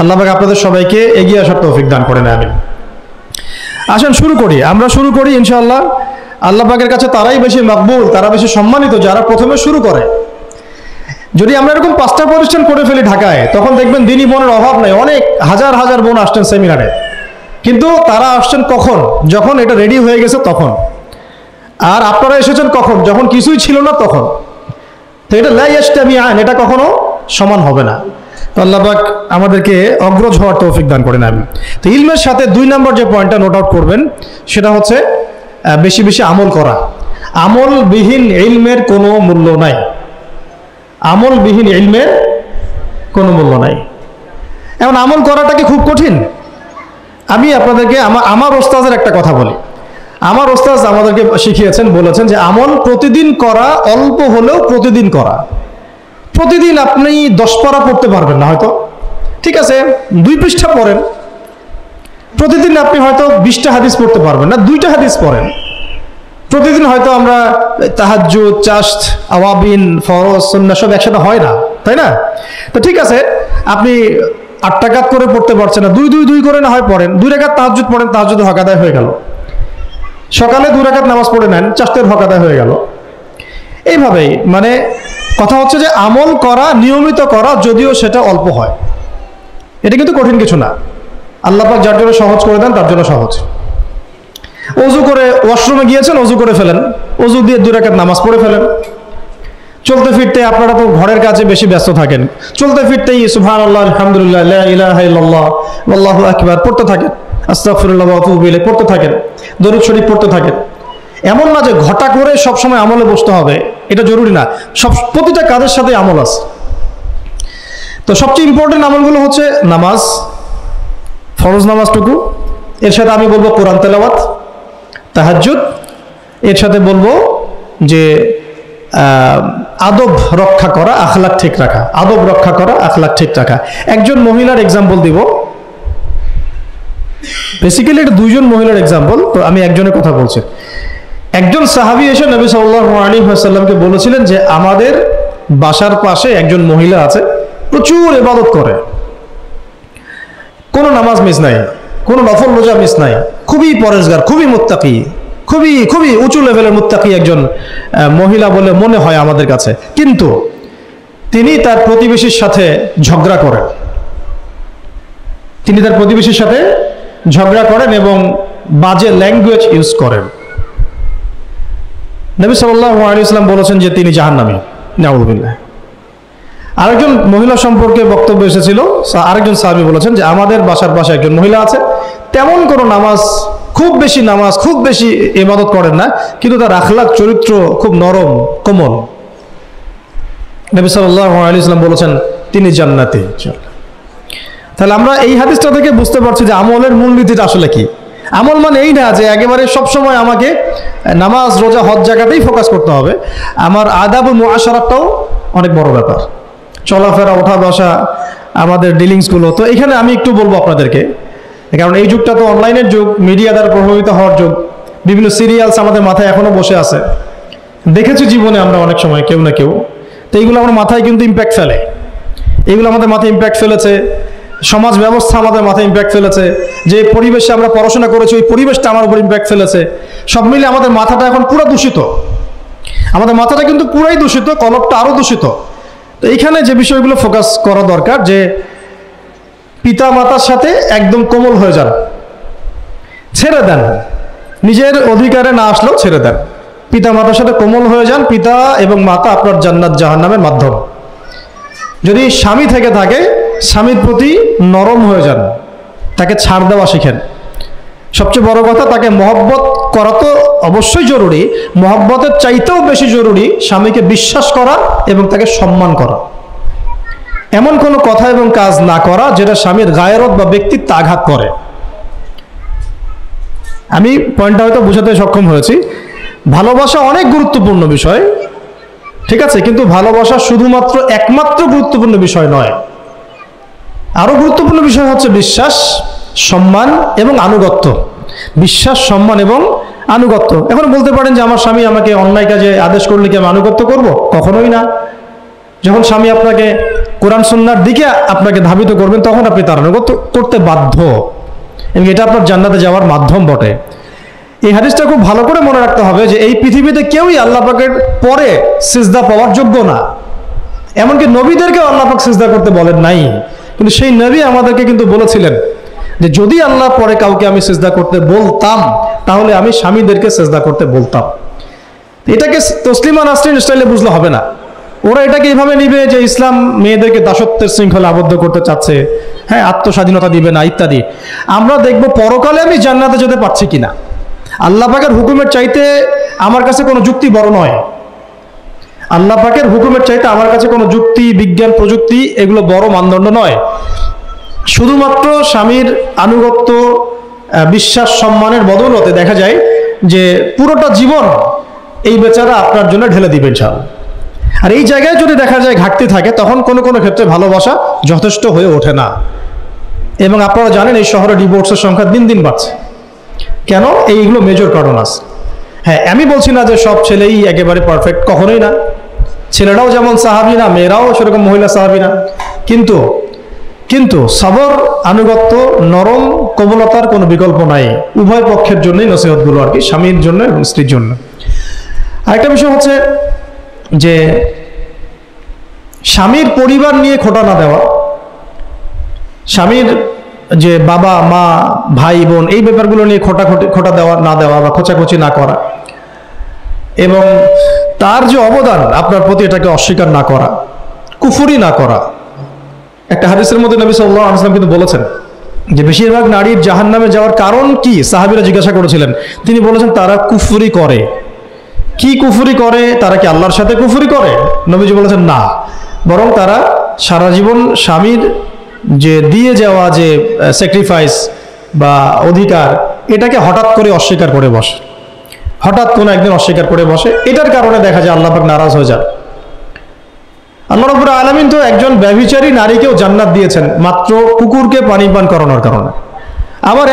আল্লাহ পাক আপনাদের সবাইকে এগিয়ে আসার তৌফিক দান করেন, আমিন। আসেন শুরু করি, আমরা শুরু করি ইনশাআল্লাহ। আল্লাহ পাকের কাছে তারাই বেশি মাকবুল, তারা বেশি সম্মানিত যারা প্রথমে শুরু করে। যদি আমরা এরকম 5টা প্রতিষ্ঠান করে ফেলি ঢাকায়, তখন দেখবেন দিনী বোনের অভাব নাই, অনেক হাজার হাজার বোন আসছেন সেমিনারে। কিন্তু তারা আসছেন কখন? যখন এটা রেডি হয়ে গেছে তখন। আর আপনারা এসেছেন কখন? যখন কিছুই ছিল না তখন। তো এটা লা ইয়াজতামিআন, এটা কখনো সমান হবে না। তো আল্লাহ পাক আমাদেরকে অগ্রজ হওয়ার তৌফিক দান করেন, আমিন। তো ইলমের সাথে 2 নম্বর যে পয়েন্টটা নোট আউট করবেন সেটা হচ্ছে বেশি বেশি আমল করা। আমলবিহীন ইলমের কোনো মূল্য নাই, আমলবিহীন ইলমের কোনো মূল্য নাই। এখন আমল করাটা কি খুব কঠিন? আমি আপনাদেরকে আমার ওস্তাদের একটা কথা বলি। আমার ওস্তাদ আমাদেরকে শিখিয়েছেন, বলেছেন যে আমল প্রতিদিন করা, অল্প হলেও প্রতিদিন করা। প্রতিদিন আপনি 10 পারা পড়তে পারবেন না হয়তো, ঠিক আছে, 2 পৃষ্ঠা পড়েন। প্রতিদিন আপনি হয়তো 20টা হাদিস পড়তে পারবেন না, 2টা হাদিস পড়েন। প্রতিদিন হয়তো আমরা তাহাজ্জুদ, চাশত, আওয়াবিন, ফরজ, সুন্নাহ সব একসাথে হয় না, তাই না? তো ঠিক আছে, আপনি 8 রাকাত করে পড়তে পারছেন না, 2 করে না হয় পড়েন, 2 রাকাত তাহাজ্জুদ পড়েন, তাহাজ্জুদের হক আদায় হয়ে গেল। সকালে 2 রাকাত নামাজ পড়ে নেন, চাশতের হক আদায় হয়ে গেল। এইভাবেই মানে কথা হচ্ছে যে আমল করা, নিয়মিত করা, যদিও সেটা অল্প হয়, এটা কিন্তু কঠিন কিছু না। আল্লাহ পাক যার জন্য সহজ করে দেন তার জন্য সহজ। ওযু করে ওয়াশরুমে গিয়েছেন, ওযু করে ফেলেন, ওযু দিয়ে 2 রাকাত নামাজ পড়ে ফেলেন। চলতে ফিরতে, আপনারা তো ঘরের কাজে বেশি ব্যস্ত থাকেন, চলতে ফিরতেই সুবহানাল্লাহ, আলহামদুলিল্লাহ, লা ইলাহা ইল্লাল্লাহ, আল্লাহু আকবার পড়তে থাকেন, আস্তাগফিরুল্লাহ ওয়া আতুবু ইলাইহি পড়তে থাকেন, দরুদ শরীফ পড়তে থাকেন। এমন না যে ঘটা করে সবসময় আমলে বসতে হবে, এটা জরুরি না। প্রতিটা কাজের সাথে আমল আছে। তো সবচেয়ে ইম্পর্টেন্ট আমলগুলো হচ্ছে নামাজ, ফরজ নামাজটুকু, এর সাথে আমি বলবো কোরআন তেলাওয়াত, তাহাজ্জুদ, এর সাথে বলবো যে আদব রক্ষা করা, আখলাক ঠিক রাখা, আদব রক্ষা করা, আখলাক ঠিক রাখা। একজন মহিলার এক্সাম্পল দিব, বেসিক্যালি এটা 2 জন মহিলার এক্সাম্পল, তো আমি একজনের কথা বলছি। একজন সাহাবী এসে নবী সাল্লাল্লাহু আলাইহি ওয়াসাল্লামকে বলেছিলেন যে আমাদের বাসার পাশে একজন মহিলা আছে, প্রচুর ইবাদত করে, কোনো নামাজ মিস নাই, কোনো নফল রোজা মিস নাই, খুবই পরেজগার, খুবই মুত্তাকি, খুবই খুবই উঁচু লেভেলের মুত্তাকি একজন মহিলা বলে মনে হয় আমাদের কাছে। কিন্তু তিনি তার প্রতিবেশীর সাথে ঝগড়া করেন, তিনি তার প্রতিবেশীর সাথে ঝগড়া করেন এবং বাজে ল্যাঙ্গুয়েজ ইউজ করেন। নবী সাল্লাল্লাহু আলাইহি ওয়াসাল্লাম বলেছেন যে তিনি জাহান্নামী, নাউযুবিল্লাহ। আরেকজন মহিলা সম্পর্কে বক্তব্য এসেছিল, আরেকজন সাহাবী বলেছেন যে আমাদের বাসার পাশে একজন মহিলা আছে, তেমন কোনো নামাজ, খুব বেশি ইবাদত করেন না, কিন্তু তার আখলাক চরিত্র খুব নরম কোমল। নবী সাল্লাল্লাহু আলাইহি ওয়াসাল্লাম বলেছেন তিনি জান্নাতি। তাহলে আমরা এই হাদিসটা থেকে বুঝতে পারছি যে আমলের মূলনীতিটা আসলে কি। আমল মানে এই না যে একেবারে সবসময় আমাকে নামাজ, রোজা, হজ জায়গাতেই ফোকাস করতে হবে। আমার আদাব ও মুআশারাতটাও অনেক বড় ব্যাপার, চলাফেরা, ওঠা বসা, আমাদের ডিলিংসগুলো। তো এখানে আমি একটু বলবো আপনাদেরকে, কারণ এই যুগটা তো অনলাইনের যুগ, মিডিয়া দ্বারা প্রভাবিত হওয়ার যুগ। বিভিন্ন সিরিয়ালস আমাদের মাথায় এখনো বসে আছে, দেখেছি জীবনে আমরা অনেক সময় কেউ না কেউ। তো এইগুলো আমার মাথায় কিন্তু ইম্প্যাক্ট ফেলে, এগুলো আমাদের মাথায় ইম্প্যাক্ট ফেলেছে, সমাজ ব্যবস্থা আমাদের মাথায় ইম্প্যাক্ট ফেলেছে, যে পরিবেশে আমরা পড়াশোনা করেছি ওই পরিবেশটা আমার উপর ইম্প্যাক্ট ফেলেছে। সব মিলে আমাদের মাথাটা এখন পুরো দূষিত, আমাদের মাথাটা কিন্তু পুরাই দূষিত, কলবটা আরো দূষিত। তো এইখানে যে বিষয়গুলো ফোকাস করা দরকার, যে পিতা মাতার সাথে একদম কোমল হয়ে যান, ছেড়ে দেন, নিজের অধিকারে না আসলেও ছেড়ে দেন, পিতা মাতার সাথে কোমল হয়ে যান। পিতা এবং মাতা আপনার জান্নাত জাহান্নামের মাধ্যম। যদি স্বামী থেকে থাকে, স্বামীর প্রতি নরম হয়ে যান, তাকে ছাড় দেওয়া শিখেন। সবচেয়ে বড় কথা, তাকে মহব্বত করা তো অবশ্যই জরুরি, মহব্বতের চাইতেও বেশি জরুরি স্বামীকে বিশ্বাস করা এবং তাকে সম্মান করা। এমন কোনো কথা এবং কাজ না করা যেটা স্বামীর গায়রত বা ব্যক্তিত্ব আঘাত করে। আমি পয়েন্টটা হয়তো বোঝাতে সক্ষম হয়েছি। ভালোবাসা অনেক গুরুত্বপূর্ণ বিষয়, ঠিক আছে, কিন্তু ভালোবাসা শুধুমাত্র একমাত্র গুরুত্বপূর্ণ বিষয় নয়। আরো গুরুত্বপূর্ণ বিষয় হচ্ছে বিশ্বাস, সম্মান এবং আনুগত্য। বিশ্বাস, সম্মান এবং আনুগত্য। এখন বলতে পারেন যে আমার স্বামী আমাকে অন্যায় কাজে আদেশ করলে কি আমি আনুগত্য করব? কখনোই না। যখন স্বামী আপনাকে কোরআন সুন্নাহর দিকে আপনাকে ধাবিত করবেন, তখন আপনি তার আনুগত্য করতে বাধ্য, এবং এটা আপনার জান্নাতে যাওয়ার মাধ্যম বটে। এই হাদিসটা খুব ভালো করে মনে রাখতে হবে যে এই পৃথিবীতে কেউই আল্লাহ পাকের পরে সিজদা পাওয়ার যোগ্য না। এমনকি নবীদেরকেও আল্লাহ পাক সিজদা করতে বলেন নাই, কিন্তু সেই নবী আমাদেরকে কিন্তু বলেছিলেন যে যদি আল্লাহ পরে কাউকে আমি সিজদা করতে বলতাম, তাহলে আমি স্বামীদেরকে সিজদা করতে বলতাম। এটাকে তসলিমা নাসরিন স্টাইলে বুঝলে হবে না। ওরা এটাকে এইভাবে নিবে যে ইসলাম মেয়েদেরকে দাসত্বের শৃঙ্খলা আবদ্ধ করতে চাচ্ছে, হ্যাঁ, আত্মস্বাধীনতা দিবে না ইত্যাদি। আমরা দেখব পরকালে আমি জান্নাতে যেতে পারছি কিনা। আল্লাহ পাকের হুকুমের চাইতে আমার কাছে কোনো যুক্তি বড় নয়। আল্লাহ পাকের হুকুমের চাইতে আমার কাছে কোনো যুক্তি, বিজ্ঞান, প্রযুক্তি এগুলো বড় মানদণ্ড নয়। শুধুমাত্র স্বামীর আনুগত্য, বিশ্বাস, সম্মানের বদৌলতে দেখা যায় যে পুরোটা জীবন এই বেচারা আপনার জন্য ঢেলে দিবে ইনশাআল্লাহ। আর এই জায়গায় যদি দেখা যায় ঘাটতি থাকে, তখন কোনো কোনো ক্ষেত্রে ভালোবাসা যথেষ্ট হয়ে ওঠে না। এবং আপনারা জানেন এই শহরে ডিভোর্সের সংখ্যা দিন দিন বাড়ছে। কেন? এইগুলো মেজর কারণ আছে। হ্যাঁ, আমি বলছি না যে সব ছেলেই একেবারে পারফেক্ট, কখনোই না। ছেলেরাও যেমন সাহাবী না, মেয়েরাও সেরকম মহিলা সাহাবী না। কিন্তু সবর, আনুগত্য, নরম কোমলতার কোনো বিকল্প নাই। উভয় পক্ষের জন্যই নসিহতগুলো আর কি, স্বামীর জন্য এবং স্ত্রীর জন্য। আরেকটা বিষয় হচ্ছে যে স্বামীর পরিবার নিয়ে খোঁটা না দেওয়া, স্বামীর যে বাবা মা ভাই বোন এই ব্যাপারগুলো নিয়ে খোঁটা দেওয়া না দেওয়া বা খোঁচাখুচি না করা, এবং তার যে অবদান আপনার প্রতি এটাকে অস্বীকার না করা, কুফরি না করা। একটা হাদিসের মধ্যে নবী সাল্লাল্লাহু আলাইহি ওয়াসাল্লাম কিন্তু বলেছেন যে বেশিরভাগ নারীর জাহান্নামে যাওয়ার কারণ কি? সাহাবীরা জিজ্ঞাসা করেছিলেন, তিনি বলেছেন তারা কুফরি করে। কি কুফরি করে? তারা কি আল্লাহর সাথে কুফরি করে? নবীজি বলেছেন না, বরং তারা সারা জীবন স্বামীর যে দিয়ে যাওয়া যে স্যাক্রিফাইস বা অধিকার, এটাকে হঠাৎ করে অস্বীকার করে বসে, হঠাৎ কোনো একদিন অস্বীকার করে বসে। এটার কারণে দেখা যায় আল্লাহ পাক নারাজ হয়ে যান। আল্লাহ রাব্বুল আলামিন তো একজন ব্যভিচারী নারীকেও জান্নাত দিয়েছেন মাত্র কুকুরকে পানি পান করানোর কারণে। আবার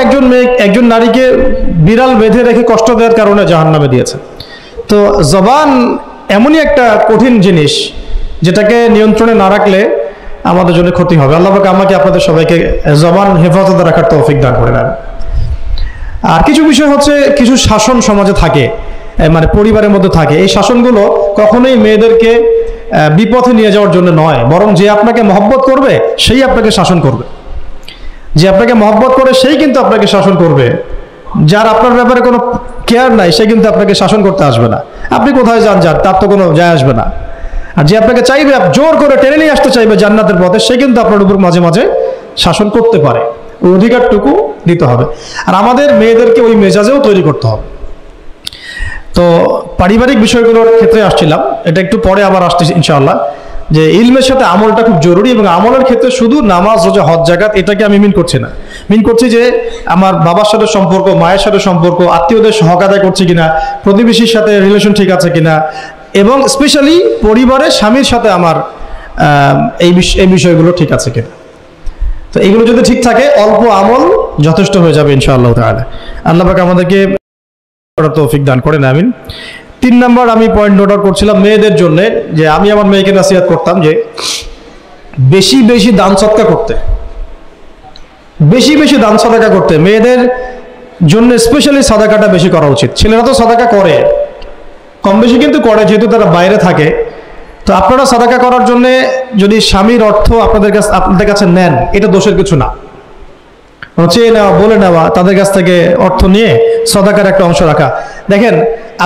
একজন নারীকে বিড়াল বেঁধে রেখে কষ্ট দেওয়ার কারণে জাহান্নামে দিয়েছেন। তো জবান এমনই একটা কঠিন জিনিস, যেটাকে নিয়ন্ত্রণে না রাখলে আমাদের জন্য ক্ষতি হবে। আল্লাহ পাক আমাকে আপনাদের সবাইকে জবান হেফাজতে রাখার তৌফিক দান করে দেন। আর কিছু বিষয় হচ্ছে, কিছু শাসন সমাজে থাকে, মানে পরিবারের মধ্যে থাকে। এই শাসনগুলো কখনোই মেয়েদেরকে বিপথে নিয়ে যাওয়ার জন্য নয়, বরং যে আপনাকে মহব্বত করবে সেই আপনাকে শাসন করবে। যে আপনাকে মহব্বত করে সেই কিন্তু আপনাকে শাসন করবে। যার আপনার ব্যাপারে কোনো কেয়ার নাই সে কিন্তু আপনাকে শাসন করতে আসবে না। আপনি কোথায় যান তার তো কোনো যায় আসবে না। আর যে আপনাকে চাইবে, জোর করে টেনে নিয়ে আসতে চাইবে জান্নাতের পথে, সে কিন্তু আপনার উপর মাঝে মাঝে শাসন করতে পারে। ওই অধিকারটুকু দিতে হবে। আর আমাদের মেয়েদেরকে ওই মেজাজেও তৈরি করতে হবে। তো পারিবারিক বিষয়গুলোর ক্ষেত্রে আসছিলাম, এটা একটু পরে আবার আসতেছি ইনশাআল্লাহ, যে ইলমের সাথে আমলটা খুব জরুরি। এবং আমলের ক্ষেত্রে শুধু নামাজ, রোজা, হজ, যাকাত এটাকে আমি মিন করছি না। মিন করছি যে আমার বাবার সাথে সম্পর্ক, মায়ের সাথে সম্পর্ক, আত্মীয়দের হক আদায় করছি কিনা, প্রতিবেশীর সাথে রিলেশন ঠিক আছে কিনা, এবং স্পেশালি পরিবারের স্বামীর সাথে আমার এই বিষয়গুলো ঠিক আছে কিনা। তো এইগুলো যদি ঠিক থাকে, অল্প আমল যথেষ্ট হয়ে যাবে ইনশাআল্লাহ তাআলা। আল্লাহ পাক আমাদেরকে তৌফিক দান করেন, আমিন। 3 নম্বর আমি পয়েন্ট নোট আউট করছিলাম মেয়েদের জন্য, যে আমি আমার মেয়েকে নসিহত করতাম যে বেশি বেশি দান সদকা করতে, বেশি বেশি দান সাদাকা করতে। মেয়েদের জন্য স্পেশালি সাদাকাটা বেশি করা উচিত। ছেলেরা তো সাদাকা করে, কম বেশি কিন্তু করে, যেহেতু তারা বাইরে থাকে। তো আপনারা সাদাকা করার জন্য যদি স্বামীর অর্থ আপনাদের কাছে নেন, এটা দোষের কিছু না। চেয়ে নেওয়া, বলে নেওয়া, তাদের কাছ থেকে অর্থ নিয়ে সাদাকার একটা অংশ রাখা। দেখেন,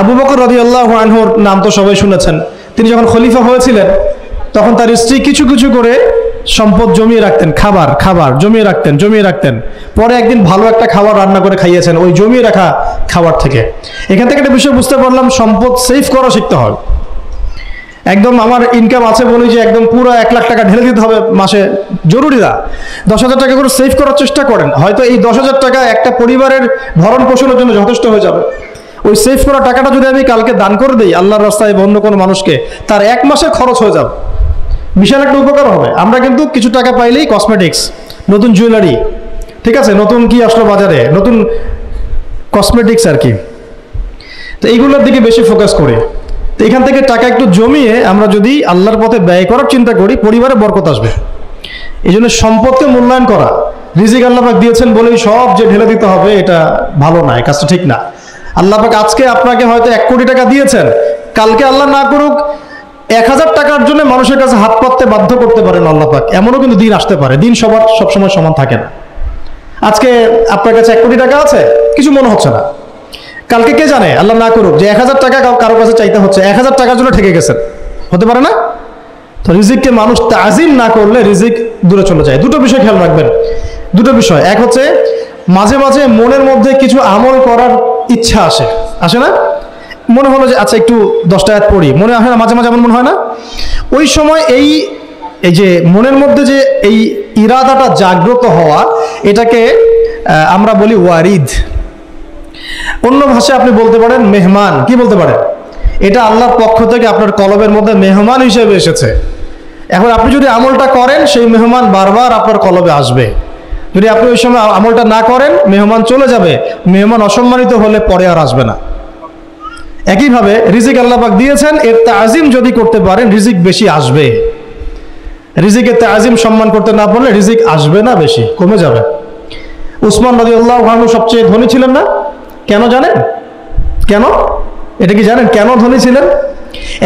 আবু বকর রাদিয়াল্লাহু আনহুর নাম তো সবাই শুনেছেন। তিনি যখন খলিফা হয়েছিলেন, তখন তার স্ত্রী কিছু কিছু করে সম্পদ জমিয়ে রাখতেন, খাবার জমিয়ে রাখতেন। পরে একদিন ভালো একটা খাবার রান্না করে খাইয়েছেন ওই জমিয়ে রাখা খাবার থেকে। এখান থেকে একটা বিষয় বুঝতে পারলাম, সম্পদ সেভ করা শিখতে হয়। একদম আমার ইনকাম আছে বলে যে একদম পুরো 1 লাখ টাকা ঢেলে দিতে হবে মাসে, জরুরি না। 10,000 টাকা করে সেভ করার চেষ্টা করেন, হয়তো এই 10,000 টাকা একটা পরিবারের ভরণ পোষণের জন্য যথেষ্ট হয়ে যাবে। ওই সেভ করা টাকাটা যদি আমি কালকে দান করে দিই আল্লাহর রাস্তায় বা অন্য কোনো মানুষকে, তার 1 মাসের খরচ হয়ে যাবে, বিশাল একটা উপকার হবে। আমরা কিন্তু কিছু টাকা পাইলেই কসমেটিক্স, নতুন জুয়েলারি, ঠিক আছে, নতুন কি আসলো বাজারে, নতুন কসমেটিক্স আর কি, তো এইগুলোর দিকে বেশি ফোকাস করি। তো এখান থেকে টাকা একটু জমিয়ে আমরা যদি আল্লাহর পথে ব্যয় করার চিন্তা করি, পরিবারে বরকত আসবে। এই জন্য সম্পদকে মূল্যায়ন করা, রিজিক আল্লাহ পাক দিয়েছেন বলেই সব যে ঢেলে দিতে হবে, এটা ভালো না, এই কাজটা ঠিক না। আল্লাহ পাক আজকে আপনাকে হয়তো 1 কোটি টাকা দিয়েছেন, কালকে আল্লাহ না করুক 1000 টাকার জন্য মানুষের কাছে হাত পাততে বাধ্য করতে পারেন আল্লাহ পাক। এমনও কিন্তু দিন আসতে পারে, দিন সবসময় সমান থাকে না। আজকে আপনার কাছে 1 কোটি টাকা আছে, কিছু মনে হচ্ছে না, কালকে কে জানে, আল্লাহ না করুক, যে 1000 টাকা কারো কাছে চাইতে হচ্ছে, 1000 টাকার জন্য ঠেকে গেছেন, হতে পারে না। তো রিজিককে মানুষ তাজিম না করলে রিজিক দূরে চলে যায়। দুটো বিষয় খেয়াল রাখবেন, দুটো বিষয়। এক হচ্ছে মাঝে মাঝে মনের মধ্যে কিছু আমল করার ইচ্ছা আসে না, মনে হলো যে আচ্ছা একটু 10টা আয়াত পড়ি, মনে আসে না মাঝে মাঝে, এমন মনে হয় না? ওই সময় এই যে মনের মধ্যে যে এই ইরাদাটা জাগ্রত হওয়া, এটাকে আমরা বলি ওয়ারিদ। অন্য ভাষায় আপনি বলতে পারেন মেহমান। কি বলতে পারেন? এটা আল্লাহর পক্ষ থেকে আপনার কলবের মধ্যে মেহমান হিসেবে এসেছে। এখন আপনি যদি আমলটা করেন, সেই মেহমান বারবার আপনার কলবে আসবে। যদি আপনি ওই সময় আমলটা না করেন, মেহমান চলে যাবে, মেহমান অসম্মানিত হলে পরে আর আসবে না। একইভাবে রিজিক আল্লাহ পাক দিয়েছেন, এর তাজিম যদি করতে পারেন রিজিক বেশি আসবে। রিজিকের তাজিম সম্মান করতে না পারলে রিজিক আসবে না, বেশি কমে যাবে। উসমান রাদিয়াল্লাহু আনহু সবচেয়ে ধনী ছিলেন না? কেন জানেন? কেন? এটা কি জানেন কেন ধনী ছিলেন?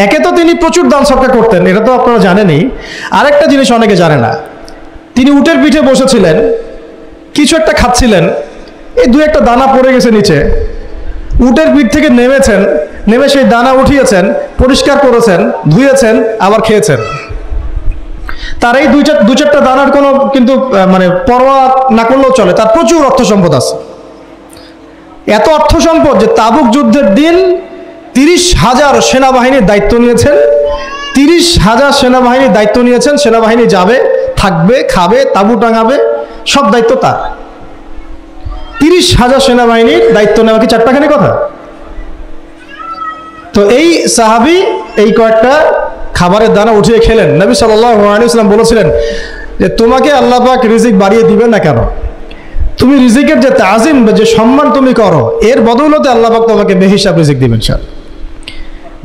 একে তো তিনি প্রচুর দান সদকা করতেন, এটা তো আপনারা জানেনই। আরেকটা জিনিস অনেকে জানে না, তিনি উটের পিঠে বসেছিলেন, কিছু একটা খাচ্ছিলেন, এই 2-1টা দানা পড়ে গেছে নিচে, উটের পিঠ থেকে নেমেছেন, নেমে সেই দানা উঠিয়েছেন, পরিষ্কার করেছেন, ধুয়েছেন, আবার খেয়েছেন। তার এই 2-4টা দানার কোনো কিন্তু মানে পরোয়া না করলেও চলে, তার প্রচুর অর্থ সম্পদ আছে। এত অর্থ সম্পদ যে তাবুক যুদ্ধের দিন 30,000 সেনাবাহিনীর দায়িত্ব নিয়েছেন। 30,000 সেনাবাহিনীর দায়িত্ব নিয়েছেন। সেনাবাহিনী যাবে, থাকবে, খাবে, তাবু টাঙাবে, সব দায়িত্ব তার। 30,000 সেনাবাহিনীর দায়িত্ব নেওয়া কি চারটাখানি কথা? তো এই সাহাবী এই কয়েকটা খাবারের দানা উঠিয়ে খেলেন। নবী সাল্লাল্লাহু আলাইহি ওয়াসাল্লাম বলেছিলেন যে তোমাকে আল্লাহ পাক রিজিক বাড়িয়ে দিবেন না কেন? তুমি রিজিকের যে তাজিম, যে সম্মান তুমি করো, এর বদৌলতে আল্লাহ পাক তোমাকে বেহিসাব রিজিক দিবেন।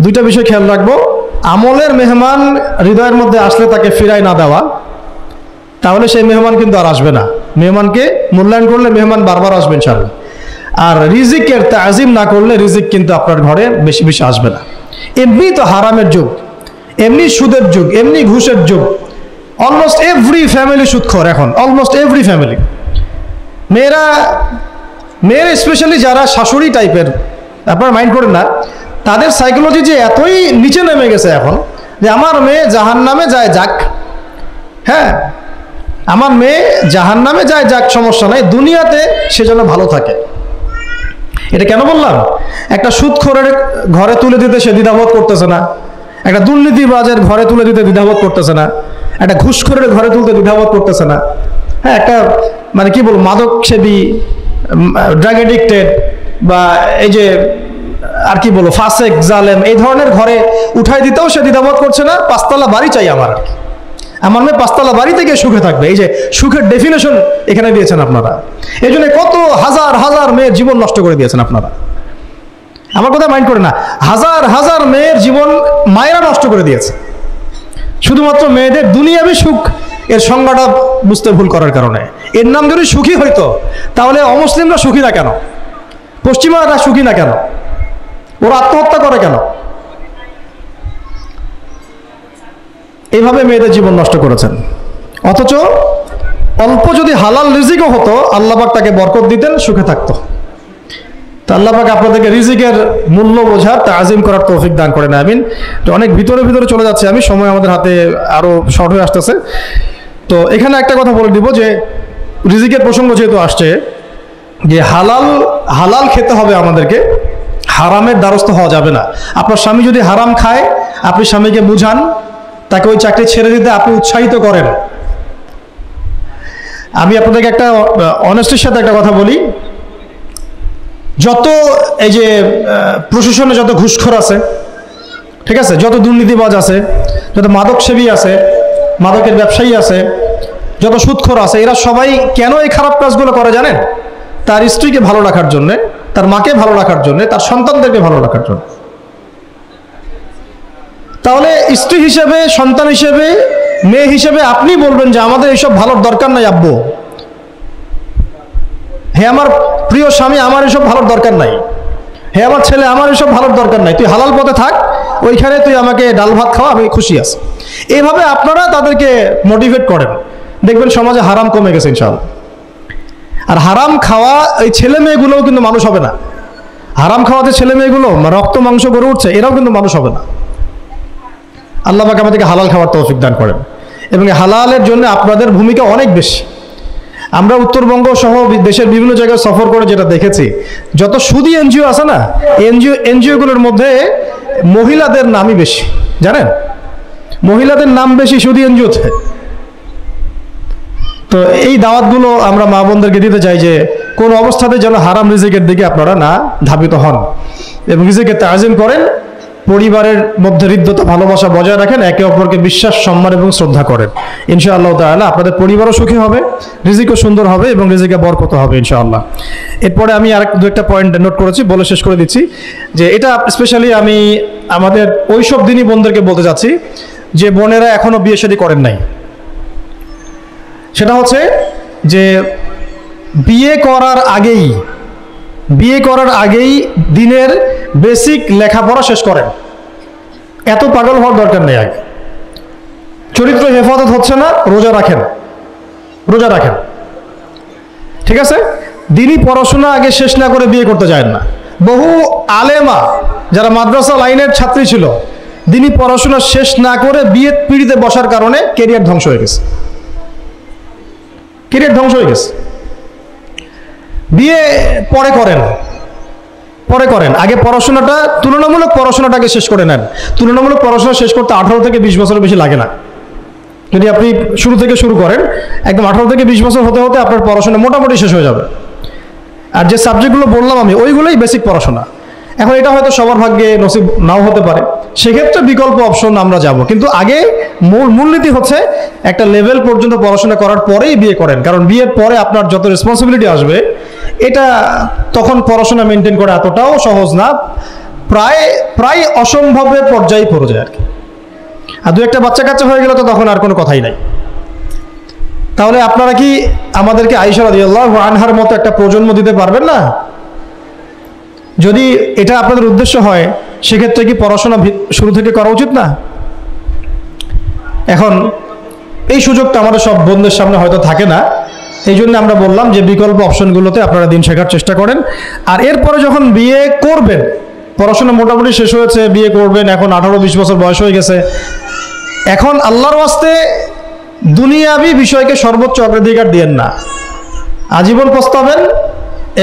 দুইটা বিষয় খেয়াল রাখবো। আমলের মেহমান হৃদয়ের মধ্যে আসলে তাকে ফিরায় না দেওয়া, তাহলে সেই মেহমান কিন্তু আর আসবে না। মেহমানকে মূল্যায়ন করলে মেহমান বারবার আসবে ইনশাআল্লাহ। আর রিজিকের তাজিম না করলে রিজিক কিন্তু আপনার ঘরে বেশি বেশি আসবে না। এমনি তো হারামের যুগ, এমনি সুদের যুগ, এমনি ঘুষের যুগ। অলমোস্ট এভরি ফ্যামিলি সুদখোর এখন, অলমোস্ট এভরি ফ্যামিলি। মেয়েরা স্পেশালি যারা শাশুড়ি টাইপের, আপনারা মাইন্ড করেন না, তাদের সাইকোলজি যে এতই নিচে নেমে গেছে এখন, যে আমার মেয়ে জাহান্নামে যায় যাক, হ্যাঁ আমার মেয়ে জাহান্নামে যায় যাক, সমস্যা নাই, দুনিয়াতে সে যেন ভালো থাকে। এটা কেন বললাম? একটা সুদখোরের ঘরে তুলে দিতে সে দ্বিধাবোধ করতেছে না, একটা দুর্নীতিবাজের ঘরে তুলে দিতে দ্বিধাবোধ করতেছে না, একটা ঘুষখোরের ঘরে তুলতে দ্বিধাবোধ করতেছে না, হ্যাঁ একটা মানে কি বলবো মাদকসেবী, ড্রাগ এডিক্টেড বা এই যে আর কি বলবো ফাসেক জালেম, এই ধরনের ঘরে উঠাই দিতেও সে দ্বিধাবোধ করছে না। পাঁচতলা বাড়ি চাই আমার, আর কি আমার মেয়ে পাঁচতলা বাড়ি থেকে সুখে থাকবে। এই যে সুখের ডেফিনেশন এখানে দিয়েছেন আপনারা, এই জন্য কত হাজার হাজার মেয়ের জীবন নষ্ট করে দিয়েছেন আপনারা। আমার কথা মাইন্ড করে না, হাজার হাজার মেয়ের জীবন মায়েরা নষ্ট করে দিয়েছে, শুধুমাত্র মেয়েদের দুনিয়াবী সুখ এর সংজ্ঞাটা বুঝতে ভুল করার কারণে। এর নাম যদি সুখী হইতো তাহলে অমুসলিমরা সুখী না কেন, পশ্চিমারা সুখী না কেন, ওরা আত্মহত্যা করে কেন? এইভাবে মেয়েদের জীবন নষ্ট করেছেন। অথচ অল্প যদি হালাল রিজিকও হতো আল্লাহ পাক তাকে বরকত দিতেন, সুখে থাকতো। তা আল্লাহ পাক আপনাদেরকে রিজিকের মূল্য বোঝার, তাজিম করার তৌফিক দান করেন, আমিন। তো অনেক ভিতরে ভিতরে চলে যাচ্ছে আমি, সময় আমাদের হাতে আরো শর্ট হয়ে আসতেছে। তো এখানে একটা কথা বলে দিব যে রিজিকের প্রসঙ্গ যেহেতু আসছে, যে হালাল হালাল খেতে হবে আমাদেরকে, হারামের দ্বারস্থ হওয়া যাবে না। আপনার স্বামী যদি হারাম খায় আপনি স্বামীকে বুঝান, তাকে ওই চাকরি ছেড়ে দিতে আপনি উৎসাহিত করেন। আমি আপনাদেরকে একটা অনেস্টির সাথে একটা কথা বলি, যত এই যে প্রশাসনে যত ঘুষখোর আছে, ঠিক আছে, যত দুর্নীতিবাজ আছে, যত মাদকসেবী আছে, মাদকের ব্যবসায়ী আছে, যত সুদখোর আছে, এরা সবাই কেন এই খারাপ কাজগুলো করে জানেন? তার স্ত্রীকে ভালো রাখার জন্যে, তার মাকে ভালো রাখার জন্যে, তার সন্তানদেরকে ভালো রাখার জন্য। তাহলে স্ত্রী হিসেবে, সন্তান হিসেবে, মেয়ে হিসেবে আপনি বলবেন যে আমাদের এইসব ভালোর দরকার নাই আব্বু, হে আমার প্রিয় স্বামী আমার এসব ভালোর দরকার নাই, হে আমার ছেলে আমার এসব ভালোর দরকার নাই, তুই হালাল পথে থাক, ওইখানে তুই আমাকে ডাল ভাত খাওয়া, আমি খুশি আছি। এইভাবে আপনারা তাদেরকে মোটিভেট করেন, দেখবেন সমাজে হারাম কমে গেছে ইনশাআল্লাহ। আর হারাম খাওয়া এই ছেলে মেয়েগুলোও কিন্তু মানুষ হবে না। হারাম খাওয়াতে ছেলে মেয়েগুলো রক্ত মাংস গড়ে উঠছে, এরাও কিন্তু মানুষ হবে না। আল্লাহ পাক আমাদেরকে হালাল খাওয়ার তৌফিক দান করেন, এবং হালালের জন্য আপনাদের ভূমিকা অনেক বেশি। আমরা উত্তরবঙ্গ সহ দেশের বিভিন্ন জায়গায় সফর করে যেটা দেখেছি, যত সুদী এনজিও আছে না, এনজিওগুলোর মধ্যে মহিলাদের নামই বেশি, জানেন? মহিলাদের নাম বেশি সুদী এনজিওতে। তো এই দাওয়াতগুলো আমরা মা বোনদেরকে দিতে চাই যে কোন অবস্থাতে যেন হারাম রিজিকের দিকে আপনারা না ধাবিত হন, এবং রিজিকের তাজিম করেন, পরিবারের মধ্যে হৃদ্যতা ভালোবাসা বজায় রাখেন, একে অপরকে বিশ্বাস, সম্মান এবং শ্রদ্ধা করেন। ইনশাআল্লাহ তাআলা আপনাদের পরিবারও সুখী হবে, রিজিকও সুন্দর হবে এবং রিজিকে বরকত হবে ইনশাআল্লাহ। এরপরে আমি আর দু একটা পয়েন্ট নোট করেছি, বলে শেষ করে দিচ্ছি। যে এটা স্পেশালি আমি আমাদের ওইসব দিনই বোনদেরকে বলতে যাচ্ছি যে বোনেরা এখনো বিয়ে শাদী করেন নাই। সেটা হচ্ছে যে বিয়ে করার আগেই দিনের বেসিক লেখাপড়া শেষ করেন। এত পাগল হওয়ার দরকার নেই। আগে চরিত্র হেফাজত হচ্ছে না, রোজা রাখেন, ঠিক আছে? দিনই পড়াশোনা আগে শেষ না করে বিয়ে করতে যায় না। বহু আলেমা যারা মাদ্রাসা লাইনের ছাত্রী ছিল, দিনই পড়াশোনা শেষ না করে বিয়ে পিড়িতে বসার কারণে কেরিয়ার ধ্বংস হয়ে গেছে। বিয়ে পরে করেন, আগে পড়াশোনাটা, তুলনামূলক পড়াশোনাটাকে শেষ করে নেন। তুলনামূলক পড়াশোনা শেষ করতে 18 থেকে 20 বছরের বেশি লাগে না। যদি আপনি শুরু থেকে শুরু করেন, একদম 18 থেকে 20 বছর হতে হতে আপনার পড়াশোনা মোটামুটি শেষ হয়ে যাবে। আর যে সাবজেক্টগুলো বললাম আমি, ওইগুলোই বেসিক পড়াশোনা। এখন এটা হয়তো সবার ভাগ্যে নসিব নাও হতে পারে, সেক্ষেত্রে বিকল্প অপশন আমরা যাব। কিন্তু আগে মূলনীতি হচ্ছে একটা লেভেল পর্যন্ত পড়াশোনা করার পরেই বিয়ে করেন, কারণ বিয়ের পরে আপনার যত রেসপন্সিবিলিটি আসবে, এটা তখন পড়াশোনা মেনটেন করা এতটাও সহজ না, প্রায় অসম্ভবের পর্যায়ে পড়ে যায় আর কি। আর দু একটা বাচ্চা কাচ্চা হয়ে গেলে তো তখন আর কোনো কথাই নাই। তাহলে আপনারা কি আমাদেরকে আয়েশা রাদিয়াল্লাহু আনহার মতো একটা প্রজন্ম দিতে পারবেন না? যদি এটা আপনাদের উদ্দেশ্য হয়, সেক্ষেত্রে কি পড়াশোনা শুরু থেকে করা উচিত না? এখন এই সুযোগটা আমাদের সব বোনদের সামনে হয়তো থাকে না, এই জন্য আমরা বললাম যে বিকল্প অপশনগুলোতে আপনারা দিন শেখার চেষ্টা করেন। আর এরপরে যখন বিয়ে করবেন, পড়াশোনা মোটামুটি শেষ হয়েছে, বিয়ে করবেন, এখন 18-20 বছর বয়স হয়ে গেছে, এখন আল্লাহর ওয়াস্তে দুনিয়াবি বিষয়কে সর্বোচ্চ অগ্রাধিকার দিয়েন না, আজীবন পস্তাবেন,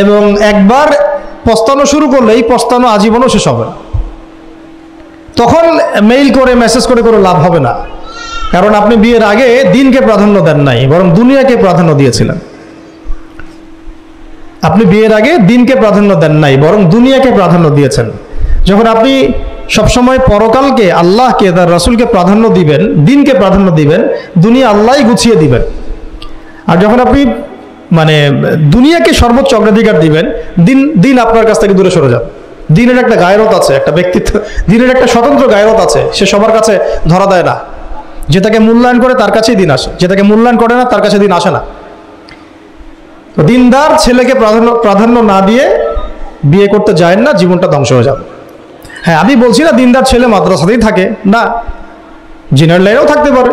এবং একবার পস্তানো শুরু করলে এই পস্তানো আজীবনও শেষ হবে না। তখন মেইল করে মেসেজ করে করে লাভ হবে না, কারণ আপনি বিয়ের আগে দিনকে প্রাধান্য দেন নাই, বরং দুনিয়াকে প্রাধান্য দিয়েছিলেন। আপনি বিয়ের আগে দিনকে প্রাধান্য দেন নাই, বরং দুনিয়াকে প্রাধান্য দিয়েছেন। যখন আপনি সবসময় পরকালকে, আল্লাহকে, তার রাসূলকে প্রাধান্য দিবেন, দিনকে প্রাধান্য দিবেন, দুনিয়া আল্লাহই গুছিয়ে দিবেন। আর যখন আপনি মানে দুনিয়াকে সর্বোচ্চ অগ্রাধিকার দিবেন, দিন আপনার কাছ থেকে দূরে সরে যাবে। দিনের একটা গায়রত আছে, একটা ব্যক্তিত্ব, দিনের একটা স্বতন্ত্র গায়রত আছে, সে সবার কাছে ধরা দেয় না। যে তাকে মূল্যায়ন করে তার কাছেই দিন আসে, যে তাকে মূল্যায়ন করে না তার কাছে দিন আসে না। তো দিনদার ছেলেকে প্রাধান্য না দিয়ে বিয়ে করতে যায় না, জীবনটা ধ্বংস হয়ে যাবে। হ্যাঁ, আমি বলছি না দিনদার ছেলে মাদ্রাসাতেই থাকে না, ইঞ্জিনিয়ার লাইনেও থাকতে পারে,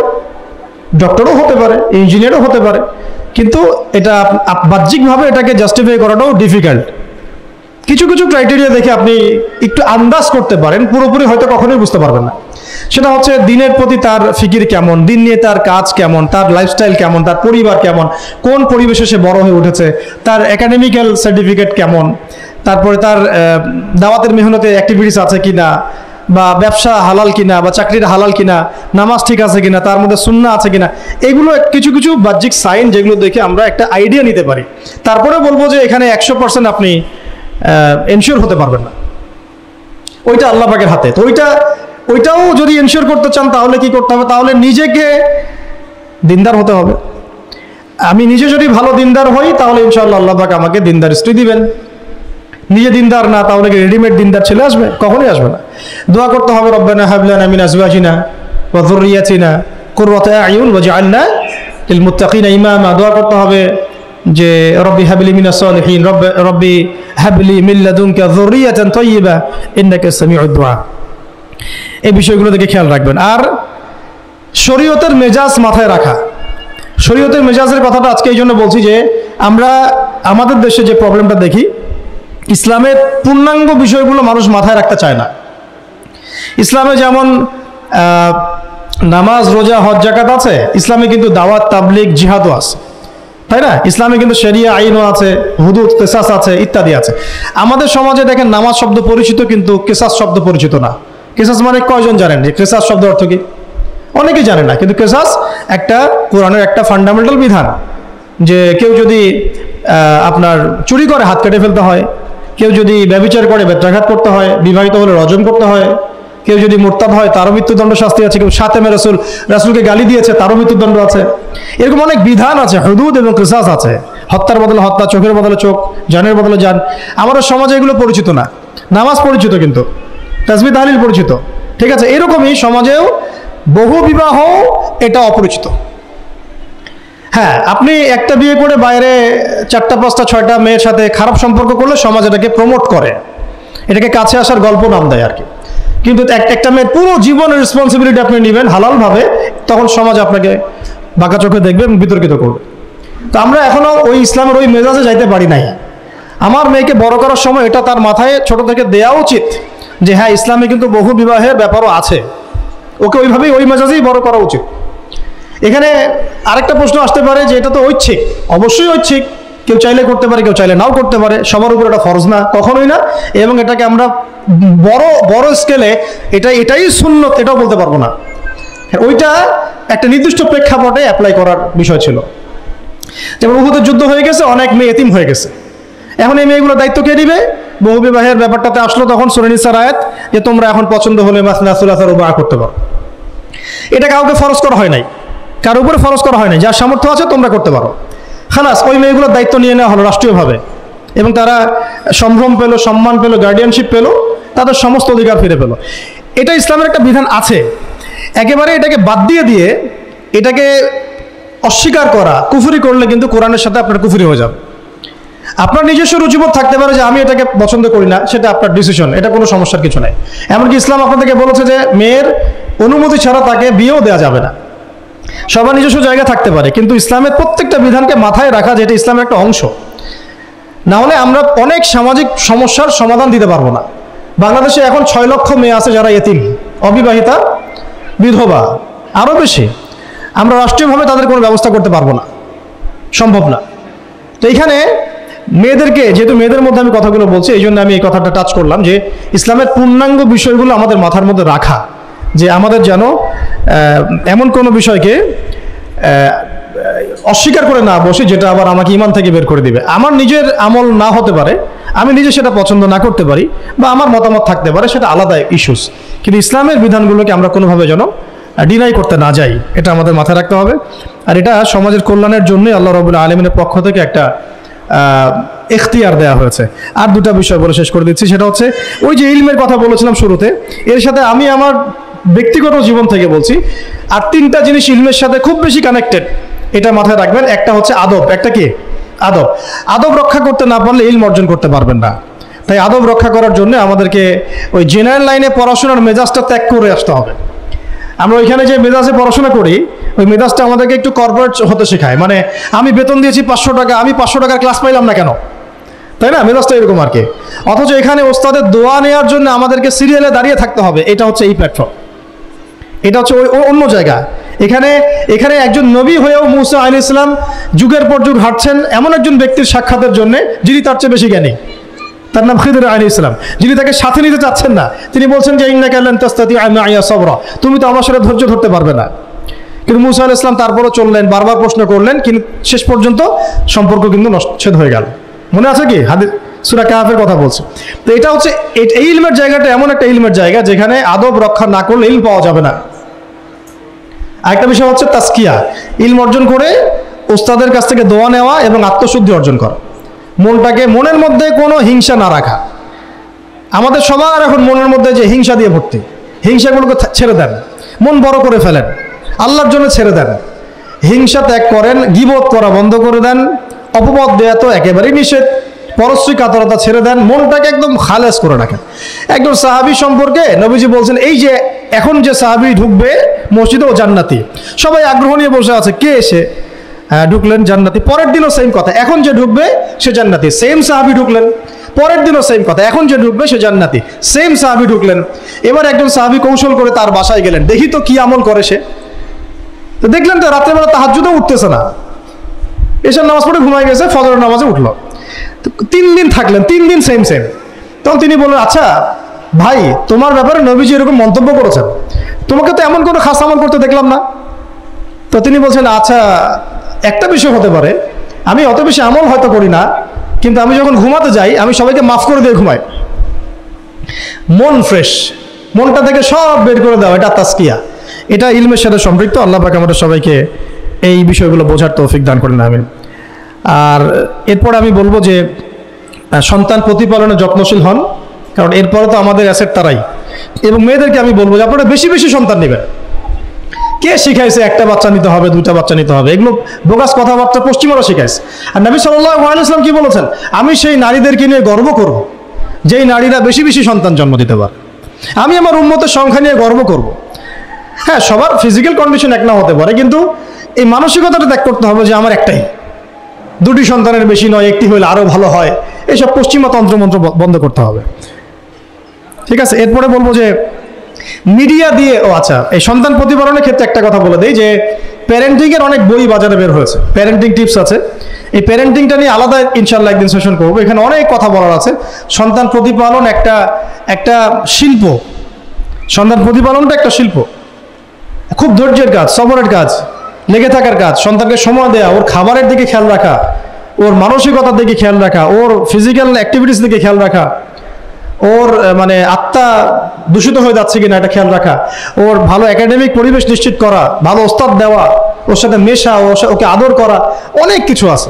ডক্টরও হতে পারে, ইঞ্জিনিয়ারও হতে পারে, কিন্তু এটা বাহ্যিকভাবে এটাকে জাস্টিফাই করাটাও ডিফিকাল্ট। কিছু কিছু ক্রাইটেরিয়া দেখে আপনি একটু আন্দাজ করতে পারেন, পুরোপুরি হয়তো কখনোই বুঝতে পারবেন না। সেটা হচ্ছে দিনের প্রতি তার ফিকির কেমন, দিন নিয়ে তার কাজ কেমন, তার লাইফস্টাইল কেমন, তার পরিবার কেমন, কোন পরিবেশে সে বড় হয়ে উঠেছে, তার একাডেমিক্যাল সার্টিফিকেট কেমন, তারপরে তার দাওয়াতের মেহনতে অ্যাক্টিভিটিস আছে কিনা, বা ব্যবসা হালাল কিনা, বা চাকরির হালাল কিনা, নামাজ ঠিক আছে কিনা, তার মধ্যে সুন্নাহ আছে কিনা, এগুলো কিছু কিছু বাহ্যিক সাইন যেগুলো দেখে আমরা একটা আইডিয়া নিতে পারি। তারপরে বলবো যে এখানে 100% আপনি এনশিওর হতে পারবেন না, ওইটা আল্লাহ পাকের হাতে। তো ওইটাও যদি এনশিওর করতে চান তাহলে কি করতে হবে? তাহলে নিজেকে দিনদার হতে হবে। আমি নিজে যদি ভালো দিনদার হই তাহলে ইনশাআল্লাহ আল্লাহ পাক আমাকে দিনদার স্ত্রী দিবেন। নিজে দিনদার না, তাহলে কি রেডিমেড দিনদার ছেলে আসবে? কখনোই আসবে না। দোয়া করতে হবে, রব্বানা হাব লানা মিন আজওয়াজিনা ওয়া যুররিয়াতিনা কুররাতা আয়ুন ওয়াজআলনা লিল মুত্তাকিনা ইমামা। দোয়া করতে হবে যে রব্বি হাবলি মিনাস সালিহিন, রব্বি হাবলি মিন লাদুনকা যুররিয়াতান তাইয়্যিবা ইন্নাকা সামিউদ দুআ। এই বিষয়গুলো থেকে খেয়াল রাখবেন। আর শরীয়তের মেজাজ মাথায় রাখা, শরীয়তের মেজাজের কথাটা আজকে এই জন্য বলছি যে আমরা আমাদের দেশে যে প্রবলেমটা দেখি, ইসলামের পূর্ণাঙ্গ বিষয়গুলো মানুষ মাথায় রাখতে চায় না। ইসলামে যেমন নামাজ, রোজা, হজ, যাকাত আছে, ইসলামে কিন্তু দাওয়াত, তাবলীগ, জিহাদও আছে, তাই না? ইসলামে কিন্তু শরিয়া আইনও আছে, হুদুদ, কিসাস আছে, ইত্যাদি আছে। আমাদের সমাজে দেখেন নামাজ শব্দ পরিচিত, কিন্তু কিসাস শব্দ পরিচিত না। কিসাস মানে কয়জন জানেন যে কিসাস শব্দ অর্থ কি? অনেকেই জানে না। কিন্তু কিসাস একটা কোরআনের একটা ফান্ডামেন্টাল বিধান, যে কেউ যদি আপনার চুরি করে হাত কেটে ফেলতে হয়, কেউ যদি ব্যভিচার করে বেত্রাঘাত করতে হয়, বিবাহিত হলে রজম করতে হয়, কেউ যদি মুরতাদ হয় তারও মৃত্যুদণ্ড শাস্তি আছে, কেউ শাতেমে রাসূলকে গালি দিয়েছে তারও মৃত্যুদণ্ড আছে। এরকম অনেক বিধান আছে, হুদুদ এবং কিসাস আছে। হত্যার বদলে হত্যা, চোখের বদলে চোখ, জানের বদলে জান। আমাদের সমাজে এগুলো পরিচিত না। নামাজ পরিচিত, কিন্তু তাসবিহ তাহলিল পরিচিত, ঠিক আছে? এরকমই সমাজেও বহু বিবাহ এটা অপরিচিত। হ্যাঁ, আপনি একটা বিয়ে করে বাইরে 4টা 5টা 6টা মেয়ের সাথে খারাপ সম্পর্ক করলে সমাজ এটাকে প্রমোট করে, এটাকে কাছে আসার গল্প নাম দেয় আর কি। কিন্তু একটা মেয়ের পুরো জীবনের রেসপন্সিবিলিটি আপনি নেবেন হালালভাবে, তখন সমাজ আপনাকে বাঁকা চোখে দেখবে এবং বিতর্কিত করবে। তো আমরা এখনো ওই ইসলামের ওই মেজাজে যাইতে পারি নাই। আমার মেয়েকে বড় করার সময় এটা তার মাথায় ছোট থেকে দেওয়া উচিত যে হ্যাঁ, ইসলামে কিন্তু বহু বিবাহের ব্যাপারও আছে, ওকে ওইভাবেই ওই মেজাজেই বড় করা উচিত। এখানে আরেকটা প্রশ্ন আসতে পারে যে এটা তো ঐচ্ছিক। অবশ্যই ঐচ্ছিক, কেউ চাইলে করতে পারে, কেউ চাইলে নাও করতে পারে, সবার উপর এটা ফরজ না, কখনোই না। এবং এটাকে আমরা বড় স্কেলে এটাই সুন্নত এটাও বলতে পারবো না। ওইটা একটা নির্দিষ্ট প্রেক্ষাপটে অ্যাপ্লাই করার বিষয় ছিল। যেমন উহুদের যুদ্ধ হয়ে গেছে, অনেক মেয়ে এতিম হয়ে গেছে, এখন এই মেয়েগুলোর দায়িত্ব কে দিবে? বহু বিবাহের ব্যাপারটাতে আসলো তখন সূরা নিসার আয়াত যে তোমরা এখন পছন্দ হলে মাসনা সুলাসা রুবা করতে পারো। এটা কাউকে ফরজ করা হয় নাই, কারোর উপরে ফরজ করা হয় নাই। যার সামর্থ্য আছে তোমরা করতে পারো, খালাস। ওই মেয়েগুলোর দায়িত্ব নিয়ে নেওয়া হলো রাষ্ট্রীয়ভাবে, এবং তারা সম্ভ্রম পেল, সম্মান পেল, গার্ডিয়ানশিপ পেল, তাদের সমস্ত অধিকার ফিরে পেল। এটা ইসলামের একটা বিধান আছে। একেবারে এটাকে বাদ দিয়ে এটাকে অস্বীকার করা, কুফরি করলে কিন্তু কোরআনের সাথে আপনার কুফরি হয়ে যাবে। আপনার নিজস্ব রুচিবোধ থাকতে পারে যে আমি এটাকে পছন্দ করি না, সেটা আপনার ডিসিশন, এটা কোনো সমস্যার কিছু নাই। এমনকি ইসলাম আপনাদেরকে বলেছে যে মেয়ের অনুমতি ছাড়া তাকে বিয়েও দেওয়া যাবে না। সবার নিজস্ব জায়গা থাকতে পারে, কিন্তু ইসলামের প্রত্যেকটা বিধানকে মাথায় রাখা যেটা ইসলামের একটা অংশ। না হলে আমরা অনেক সামাজিক সমস্যার সমাধান দিতে পারবো না। বাংলাদেশে এখন 6 লক্ষ মেয়ে আছে যারা এতিম, অবিবাহিতা, বিধবা। আরও বেশি। আমরা রাষ্ট্রীয়ভাবে তাদের কোনো ব্যবস্থা করতে পারবো না, সম্ভব না। তো এইখানে মেয়েদেরকে, যেহেতু মেয়েদের মধ্যে আমি কথাগুলো বলছি, এই জন্য আমি এই কথাটা টাচ করলাম যে ইসলামের পূর্ণাঙ্গ বিষয়গুলো আমাদের মাথার মধ্যে রাখা, যে আমাদের যেন এমন কোনো বিষয়কে অস্বীকার করে না বসে যেটা আবার আমাকে ইমান থেকে বের করে দিবে। আমার নিজের আমল না হতে পারে, আমি নিজে সেটা পছন্দ না করতে পারি, বা আমার মতামত থাকতে পারে, সেটা আলাদা ইস্যুস, কিন্তু ইসলামের বিধানগুলোকে আমরা কোনোভাবে যেন ডিনাই করতে না যাই, এটা আমাদের মাথায় রাখতে হবে। আর এটা সমাজের কল্যাণের জন্যই আল্লাহ রাব্বুল আলামিনের পক্ষ থেকে একটা এখতিয়ার দেওয়া হয়েছে। আর দুটা বিষয় বলে শেষ করে দিচ্ছি, সেটা হচ্ছে ওই যে ইলমের কথা বলেছিলাম শুরুতে, এর সাথে আমি আমার ব্যক্তিগত জীবন থেকে বলছি, আর তিনটা জিনিস ইলমের সাথে খুব বেশি কানেক্টেড, এটা মাথায় রাখবেন। একটা হচ্ছে আদব। একটা কি? আদব। আদব রক্ষা করতে না পারলে ইলম অর্জন করতে পারবেন না। তাই আদব রক্ষা করার জন্য আমাদেরকে ওই জেনারেল লাইনে পড়াশোনার মেজাজটা ত্যাগ করে আসতে হবে। আমরা ওইখানে যে মেজাজে পড়াশোনা করি, ওই মেজাজটা আমাদেরকে একটু কর্পোরেট হতে শেখায়। মানে আমি বেতন দিয়েছি 500 টাকা, আমি 500 টাকার ক্লাস পাইলাম না কেন, তাই না? মেজাজটা এরকম আর কি। অথচ এখানে ওস্তাদের দোয়া নেওয়ার জন্য আমাদেরকে সিরিয়ালে দাঁড়িয়ে থাকতে হবে। এটা হচ্ছে এই প্ল্যাটফর্ম, এটা হচ্ছে ওই অন্য জায়গা। এখানে একজন নবী হয়েও মুসা আলাইহিস সালাম যুগের পর যুগ হাঁটছেন এমন একজন ব্যক্তির সাক্ষাতের জন্য যিনি তার চেয়ে বেশি জ্ঞানী। তার নাম খিদর আলাইহিস সালাম, যিনি তাকে সাথে নিতে চাচ্ছেন না। তিনি বলছেন যে ইন্নাকা লান তাস্তাতিআ মাইয়া সাবরা, তুমি তো আমার সাথে ধৈর্য ধরতে পারবে না। কিন্তু মুসা আলাইহিস সালাম তারপরও চললেন, বারবার প্রশ্ন করলেন, কিন্তু শেষ পর্যন্ত সম্পর্ক কিন্তু নষ্ট হয়ে গেল। মনে আছে কি? হাদিস সূরা কাহফের কথা বলছে। তো এটা হচ্ছে এই ইলমের জায়গাটা এমন একটা ইলমের জায়গা যেখানে আদব রক্ষা না করলে ইলম পাওয়া যাবে না। আরেকটা বিষয় হচ্ছে তাসকিয়া, ইলম অর্জন করে ওস্তাদের কাছ থেকে দোয়া নেওয়া এবং আত্মশুদ্ধি অর্জন করা। মনের মধ্যে কোনো হিংসা না রাখা। আমাদের সবার এখন মনের মধ্যে যে হিংসা দিয়ে ভর্তি, হিংসাগুলোকে ছেড়ে দেন, মন বড় করে ফেলেন, আল্লাহর জন্য ছেড়ে দেন, হিংসা ত্যাগ করেন, গীবত করা বন্ধ করে দেন, অপবাদ দেয়া তো একেবারেই নিষেধ, পরশ্রী কাতরতা ছেড়ে দেন, মনটাকে একদম খালেস করে রাখেন। একজন সাহাবী সম্পর্কে নবীজি বলছেন, এই যে এখন যে সাহাবী ঢুকবে মসজিদে ও জান্নাতি, সবাই আগ্রহ নিয়ে বসে আছে, কে এসে ঢুকলেন? জান্নাতি। পরের দিনও সেম কথা, এখন যে ঢুকবে সে জান্নাতি। সেম সাহাবী ঢুকলেন, পরের দিনও সেম কথা, এখন যে ঢুকবে সে জান্নাতি। সেম সাহাবী ঢুকলেন। এবার একজন সাহাবী কৌশল করে তার বাসায় গেলেন, দেখি তো কি আমল করে সে। তো দেখলেন তো রাত্রেবেলা তাহাজ্জুদও উঠতেছে না, এশার নামাজ পড়ে ঘুমায় গেছে, ফজরের নামাজে উঠলো। 3 দিন থাকলেন, 3 দিন সেম। তখন তিনি বললেন, আচ্ছা ভাই, তোমার ব্যাপারে নবীজি এরকম মন্তব্য করেছেন, তোমাকে তো এমন কোনো খাস আমল করতে দেখলাম না। তো তিনি বলছেন, আচ্ছা একটা বিষয় হতে পারে, আমি অত বেশি আমল হয়তো করি না, কিন্তু আমি যখন ঘুমাতে যাই আমি সবাইকে মাফ করে দিয়ে ঘুমাই। মন ফ্রেশ, মনটা থেকে সব বের করে দেওয়া, এটা তাসকিয়া, এটা ইলমের সাথে সম্পৃক্ত। আল্লাহ পাক আমাদের সবাইকে এই বিষয়গুলো বোঝার তৌফিক দান করেন, আমিন। আর এরপর আমি বলবো যে সন্তান প্রতিপালনে যত্নশীল হন, কারণ এরপরে তো আমাদের অ্যাসেট তারাই। এবং মেয়েদেরকে আমি বলবো যে আপনারা বেশি বেশি সন্তান নেবেন। কে শিখাইছে একটা বাচ্চা নিতে হবে, 2টা বাচ্চা নিতে হবে? এগুলো বোগাস কথাবার্তা পশ্চিমারা শিখাইছে। আর নবী সাল্লাল্লাহু আলাইহি ওয়াসাল্লাম কি বলেছেন? আমি সেই নারীদেরকে নিয়ে গর্ব করব যেই নারীরা বেশি বেশি সন্তান জন্ম দিতে পারে। আমি আমার উম্মতের সংখ্যা নিয়ে গর্ব করব। হ্যাঁ, সবার ফিজিক্যাল কন্ডিশন এক না হতে পারে, কিন্তু এই মানসিকতাটা ত্যাগ করতে হবে যে আমার একটাই, 2টি সন্তানের বেশি নয়, একটি হলে আরও ভালো হয়। এইসব পশ্চিমা তন্ত্রমন্ত্র বন্ধ করতে হবে, ঠিক আছে? এরপরে বলবো যে মিডিয়া দিয়ে, আচ্ছা, এই সন্তান প্রতিপালনের ক্ষেত্রে একটা কথা বলে দিই যে প্যারেন্টিংয়ের অনেক বই বাজারে বের হয়েছে, প্যারেন্টিং টিপস আছে। এই প্যারেন্টিংটা নিয়ে আলাদা ইনশাল্লাহ একদিন সেশন করবো, এখানে অনেক কথা বলার আছে। সন্তান প্রতিপালন একটা শিল্প, সন্তান প্রতিপালনটা একটা শিল্প, খুব ধৈর্যের কাজ, সবরের কাজ, লেগে থাকার কাজ। সন্তানকে সময় দেওয়া, ওর খাবারের দিকে খেয়াল রাখা, ওর মানসিকতার দিকে খেয়াল রাখা, ওর ফিজিক্যাল অ্যাক্টিভিটিস দিকে খেয়াল রাখা, ওর মানে আত্মা দূষিত হয়ে যাচ্ছে কিনা এটা খেয়াল রাখা, ওর ভালো একাডেমিক পরিবেশ নিশ্চিত করা, ভালো ওস্তাদ দেওয়া, ওর সাথে মেশা, ওকে আদর করা, অনেক কিছু আছে।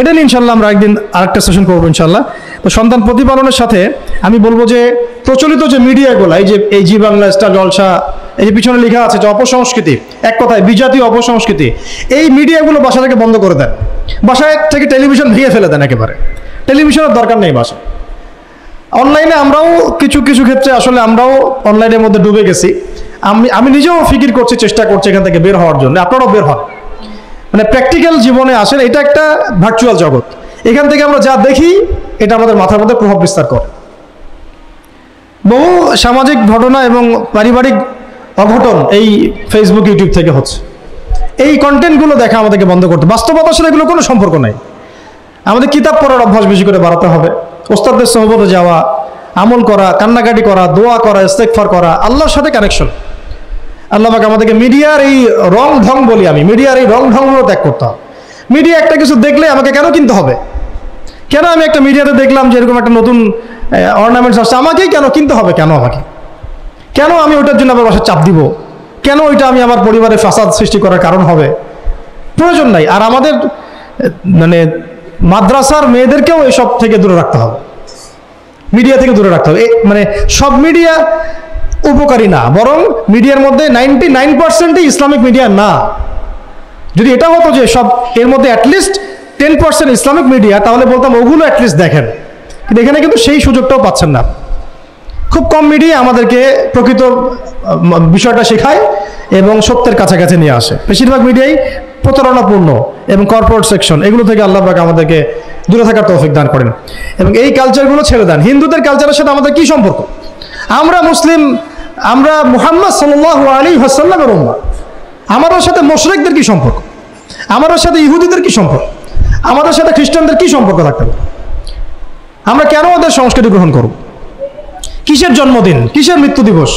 এটা নিয়ে ইনশাল্লাহ আমরা একদিন আরেকটা সেশন করবো ইনশাল্লাহ। তো সন্তান প্রতিপালনের সাথে আমি বলবো যে প্রচলিত যে মিডিয়াগুলো, এই জি বাংলা, স্টার জলসা, এই যে পিছনে লেখা আছে যে অপসংস্কৃতি, এক কথায় বিজাতীয় অপসংস্কৃতি, এই মিডিয়াগুলো বাসা থেকে বন্ধ করে দেন। বাসায় থেকে টেলিভিশন ভেঙে ফেলে দেন একেবারে, টেলিভিশনের দরকার নেই বাসায়। অনলাইনে আমরাও কিছু কিছু ক্ষেত্রে আসলে আমরাও অনলাইনের মধ্যে ডুবে গেছি। আমি নিজেও ফিকির করছি, চেষ্টা করছি এখান থেকে বের হওয়ার জন্য। আপনারাও বের হন, মানে প্র্যাকটিক্যাল জীবনে আসেন। এটা একটা ভার্চুয়াল জগৎ, এখান থেকে আমরা যা দেখি এটা আমাদের মাথার মধ্যে প্রভাব বিস্তার করে। বহু সামাজিক ঘটনা এবং পারিবারিক অঘটন এই ফেসবুক ইউটিউব থেকে হচ্ছে। এই কন্টেন্টগুলো দেখা আমাদেরকে বন্ধ করতে, বাস্তবতার সাথে এগুলো কোনো সম্পর্ক নাই। আমাদের কিতাব পড়ার অভ্যাস বেশি করে বাড়াতে হবে, ওস্তাদদের সহবতে যাওয়া, আমল করা, কান্নাকাটি করা, দোয়া করা, ইস্তেগফার করা, আল্লাহর সাথে কানেকশন। আল্লাহ পাক আমাদেরকে মিডিয়ার এই রং ঢং বলি আমি, মিডিয়ার এই রং ঢংগুলো ত্যাগ করতে হবে। মিডিয়া একটা কিছু দেখলে আমাকে কেন কিনতে হবে? কেন আমি একটা মিডিয়াতে দেখলাম যে এরকম একটা নতুন অর্নামেন্টস আসছে, আমাকেই কেন কিনতে হবে? কেন আমাকে, কেন আমি ওইটার জন্য আবার বাসায় চাপ দিব? কেন ওইটা আমি আমার পরিবারে ফাসাদ সৃষ্টি করার কারণ হবে? প্রয়োজন নাই। আর আমাদের মানে মাদ্রাসার মেয়েদেরকেও এসব থেকে দূরে রাখতে হবে, মিডিয়া থেকে দূরে রাখতে হবে। মানে সব মিডিয়া উপকারী না, বরং মিডিয়ার মধ্যে 99%ই ইসলামিক মিডিয়া না। যদি এটা হতো যে সব এর মধ্যে অ্যাটলিস্ট 10% ইসলামিক মিডিয়া, তাহলে বলতাম ওগুলো অ্যাটলিস্ট দেখেন। কিন্তু এখানে কিন্তু সেই সুযোগটাও পাচ্ছেন না। খুব কম মিডিয়া আমাদেরকে প্রকৃত বিষয়টা শেখায় এবং সত্যের কাছাকাছি নিয়ে আসে। বেশিরভাগ মিডিয়াই প্রতারণাপূর্ণ এবং কর্পোরেট সেকশন, এগুলো থেকে আল্লাহ পাক আমাদেরকে দূরে থাকার তৌফিক দান করেন। এবং এই কালচারগুলো ছেড়ে দেন। হিন্দুদের কালচারের সাথে আমাদের কি সম্পর্ক? আমরা মুসলিম, আমরা মুহাম্মদ সাল্লাল্লাহু আলাইহি ওয়াসাল্লামের উম্মাহ। আমাদের সাথে মুশরিকদের কি সম্পর্ক? আমাদের সাথে ইহুদিদের কি সম্পর্ক? আমাদের সাথে খ্রিস্টানদের কি সম্পর্ক থাকতে পারে? আমরা কেন ওদের সংস্কৃতি গ্রহণ করব? কিসের জন্মদিন, কিসের মৃত্যু দিবস,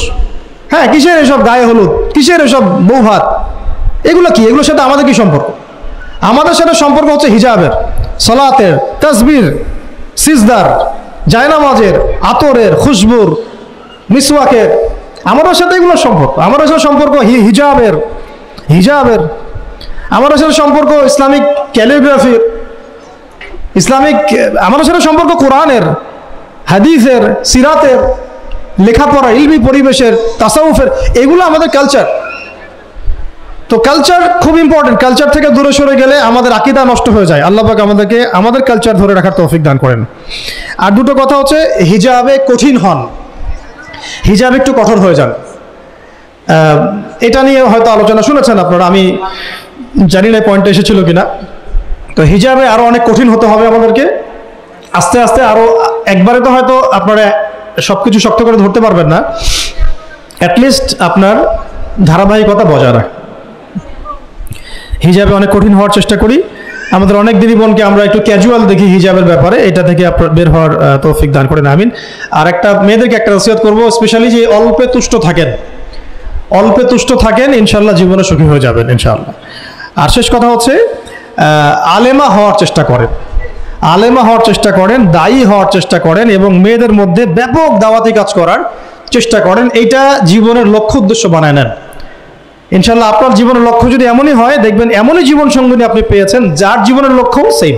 হ্যাঁ কিসের এসব গায়ে হলুদ, কিসের এসব বৌভাত, এগুলো কি? এগুলোর সাথে আমাদের কি সম্পর্ক? আমাদের সাথে সম্পর্ক হচ্ছে হিজাবের, সালাতের, তাসবির, সিজদার, জায়নামাজের, আতরের, খুশবুর, মিসওয়াকের। আমাদের সাথে এগুলোর সম্পর্ক। আমাদের সাথে সম্পর্ক হিজাবের, আমাদের সাথে সম্পর্ক ইসলামিক ক্যালিগ্রাফির, ইসলামিক, আমাদের সাথে সম্পর্ক কোরআনের, হাদিসের, সিরাতের, লেখাপড়া, ইলমি পরিবেশের, তাসাউফের, এগুলো আমাদের কালচার। তো কালচার খুব ইম্পর্টেন্ট। কালচার থেকে দূরে সরে গেলে আমাদের আকীদা নষ্ট হয়ে যায়। আল্লাহ পাক আমাদেরকে আমাদের কালচার ধরে রাখার তৌফিক দান করেন। আর দুটো কথা হচ্ছে, হিজাবে কঠিন হন, হিজাব একটু কঠোর হয়ে যান। এটা নিয়ে হয়তো আলোচনা শুনেছেন আপনারা, আমি জানি না পয়েন্টটা এসেছিল কিনা। তো হিজাবে আরো অনেক কঠিন হতে হবে আমাদেরকে, আস্তে আস্তে আরো। একবারে তো হয়তো আপনারা সবকিছু শক্ত করে ধরতে পারবেন না, অ্যাটলিস্ট আপনার ধারাবাহিকতা বজায় রাখ। হিজাবে অনেক কঠিন হওয়ার চেষ্টা করি। আমাদের অনেক দিদি বোনকে আমরা একটু ক্যাজুয়াল দেখি হিজাবের ব্যাপারে, এটা থেকে আপনার বের হওয়ার তৌফিক দান করেন, আমিন। আর একটা মেয়েদেরকে একটা নসিহত করবো, স্পেশালি যে অল্পে তুষ্ট থাকেন, অল্পে তুষ্ট থাকেন, ইনশাল্লাহ জীবনে সুখী হয়ে যাবেন ইনশাআল্লাহ। আর শেষ কথা হচ্ছে, আলেমা হওয়ার চেষ্টা করেন, আলেমা হওয়ার চেষ্টা করেন, দায়ী হওয়ার চেষ্টা করেন এবং মেয়েদের মধ্যে ব্যাপক দাওয়াতি কাজ করার চেষ্টা করেন। এইটা জীবনের লক্ষ্য উদ্দেশ্য বানায় নেন ইনশাল্লাহ। আপনার জীবনের লক্ষ্য যদি এমনই হয়, দেখবেন এমনই জীবন সঙ্গিনী আপনি পেয়েছেন যার জীবনের লক্ষ্য সেম,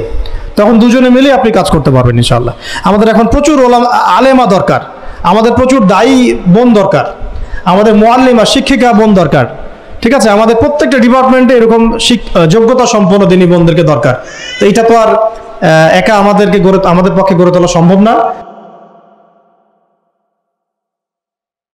তখন দুজনে মিলে আপনি কাজ করতে পারবেন ইনশাল্লাহ। আমাদের এখন প্রচুর আলেমা দরকার, আমাদের প্রচুর দায়ী বোন দরকার, আমাদের মুআল্লিমা শিক্ষিকা বোন দরকার, ঠিক আছে? আমাদের প্রত্যেকটা ডিপার্টমেন্টে এরকম যোগ্যতা সম্পন্ন দিনী বোনদেরকে দরকার। তো এইটা তো আর একা আমাদের পক্ষে গড়ে তোলা সম্ভব না।